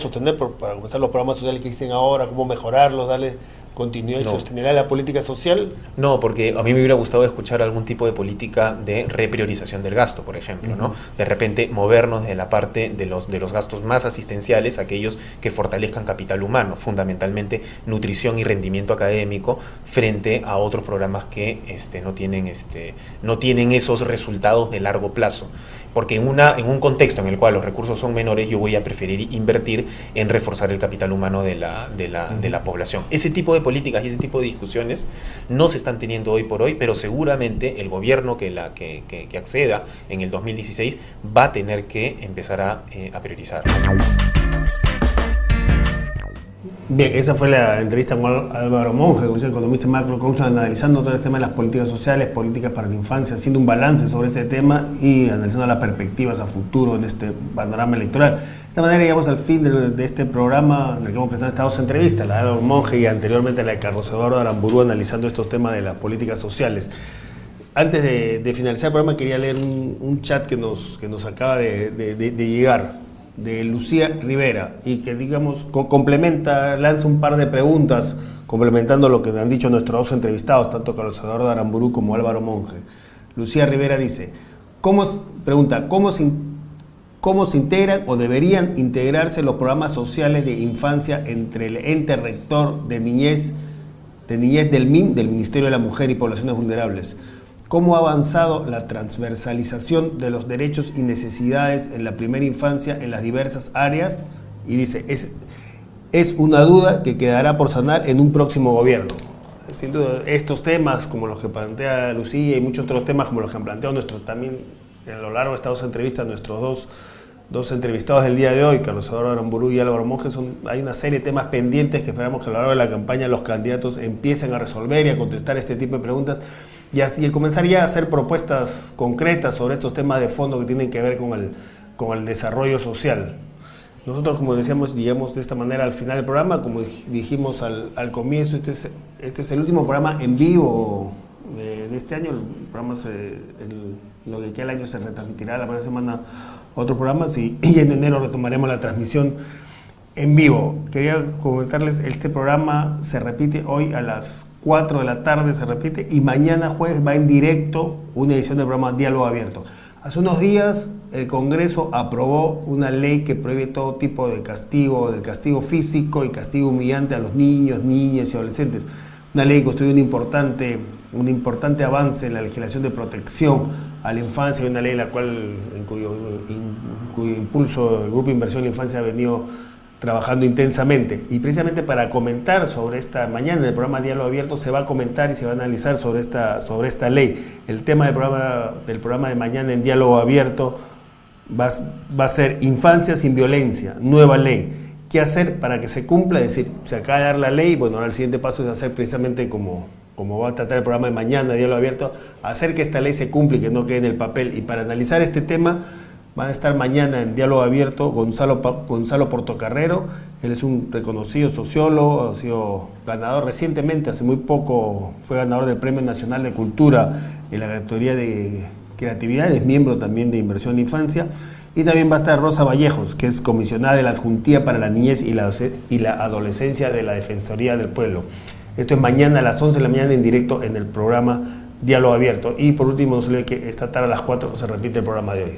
Speaker 1: para comenzar los programas sociales que existen ahora, cómo mejorarlos, darle continuidad y sostenibilidad a la política social?
Speaker 9: No, porque a mí me hubiera gustado escuchar algún tipo de política de repriorización del gasto, por ejemplo, ¿no? De repente movernos de la parte de los gastos más asistenciales, aquellos que fortalezcan capital humano, fundamentalmente nutrición y rendimiento académico, frente a otros programas que no tienen esos resultados de largo plazo. Porque en un contexto en el cual los recursos son menores, yo voy a preferir invertir en reforzar el capital humano de la población. Ese tipo de políticas y ese tipo de discusiones no se están teniendo hoy por hoy, pero seguramente el gobierno que acceda en el 2016 va a tener que empezar a priorizar.
Speaker 1: Bien, esa fue la entrevista con Álvaro Monge, un economista macro, analizando todo el tema de las políticas sociales, políticas para la infancia, haciendo un balance sobre este tema y analizando las perspectivas a futuro en este panorama electoral. De esta manera llegamos al fin de este programa en el que hemos presentado estas dos entrevistas, la de Álvaro Monge y anteriormente la de Carlos Eduardo Aramburu, analizando estos temas de las políticas sociales. Antes de finalizar el programa quería leer un chat que nos acaba de llegar, de Lucía Rivera, y que digamos complementa, lanza un par de preguntas complementando lo que han dicho nuestros dos entrevistados, tanto Carlos Eduardo Aramburu como Álvaro Monge. Lucía Rivera dice, ¿cómo se integran o deberían integrarse los programas sociales de infancia entre el ente rector de niñez del MIN, del Ministerio de la Mujer y Poblaciones Vulnerables? ¿Cómo ha avanzado la transversalización de los derechos y necesidades en la primera infancia en las diversas áreas? Y dice, es una duda que quedará por sanar en un próximo gobierno. Sin duda, estos temas, como los que plantea Lucía, y muchos otros temas como los que han planteado también a lo largo de estas dos entrevistas, nuestros dos entrevistados del día de hoy, Carlos Eduardo Aramburu y Álvaro Monge, hay una serie de temas pendientes que esperamos que a lo largo de la campaña los candidatos empiecen a resolver y a contestar este tipo de preguntas, y así comenzar ya a hacer propuestas concretas sobre estos temas de fondo que tienen que ver con el desarrollo social. Nosotros, como decíamos, llegamos de esta manera al final del programa. Como dijimos al comienzo, este es el último programa en vivo de este año. El programa lo que queda el año se retransmitirá la próxima semana otros programas y en enero retomaremos la transmisión en vivo. Quería comentarles, este programa se repite hoy a las 4 de la tarde, se repite, y mañana jueves va en directo una edición del programa Diálogo Abierto. Hace unos días el Congreso aprobó una ley que prohíbe todo tipo de castigo, del castigo físico y castigo humillante a los niños, niñas y adolescentes. Una ley que constituye un importante avance en la legislación de protección a la infancia, y una ley en cuyo impulso el Grupo de Inversión en la Infancia ha venido trabajando intensamente. Y precisamente para comentar sobre esta, mañana en el programa Diálogo Abierto se va a comentar y se va a analizar sobre esta ley. El tema del programa de mañana en Diálogo Abierto va a ser Infancia sin violencia, nueva ley. ¿Qué hacer para que se cumpla? Es decir, se acaba de dar la ley, bueno, ahora el siguiente paso es hacer precisamente como va a tratar el programa de mañana, Diálogo Abierto, hacer que esta ley se cumpla y que no quede en el papel. Y para analizar este tema van a estar mañana en Diálogo Abierto Gonzalo Portocarrero. Él es un reconocido sociólogo, ha sido ganador recientemente, hace muy poco fue ganador del Premio Nacional de Cultura en la categoría de creatividad, es miembro también de Inversión en Infancia. Y también va a estar Rosa Vallejos, que es comisionada de la Adjuntía para la Niñez y la Adolescencia de la Defensoría del Pueblo. Esto es mañana a las 11 de la mañana en directo en el programa Diálogo Abierto. Y por último, no se olvide que esta tarde a las 4 se repite el programa de hoy.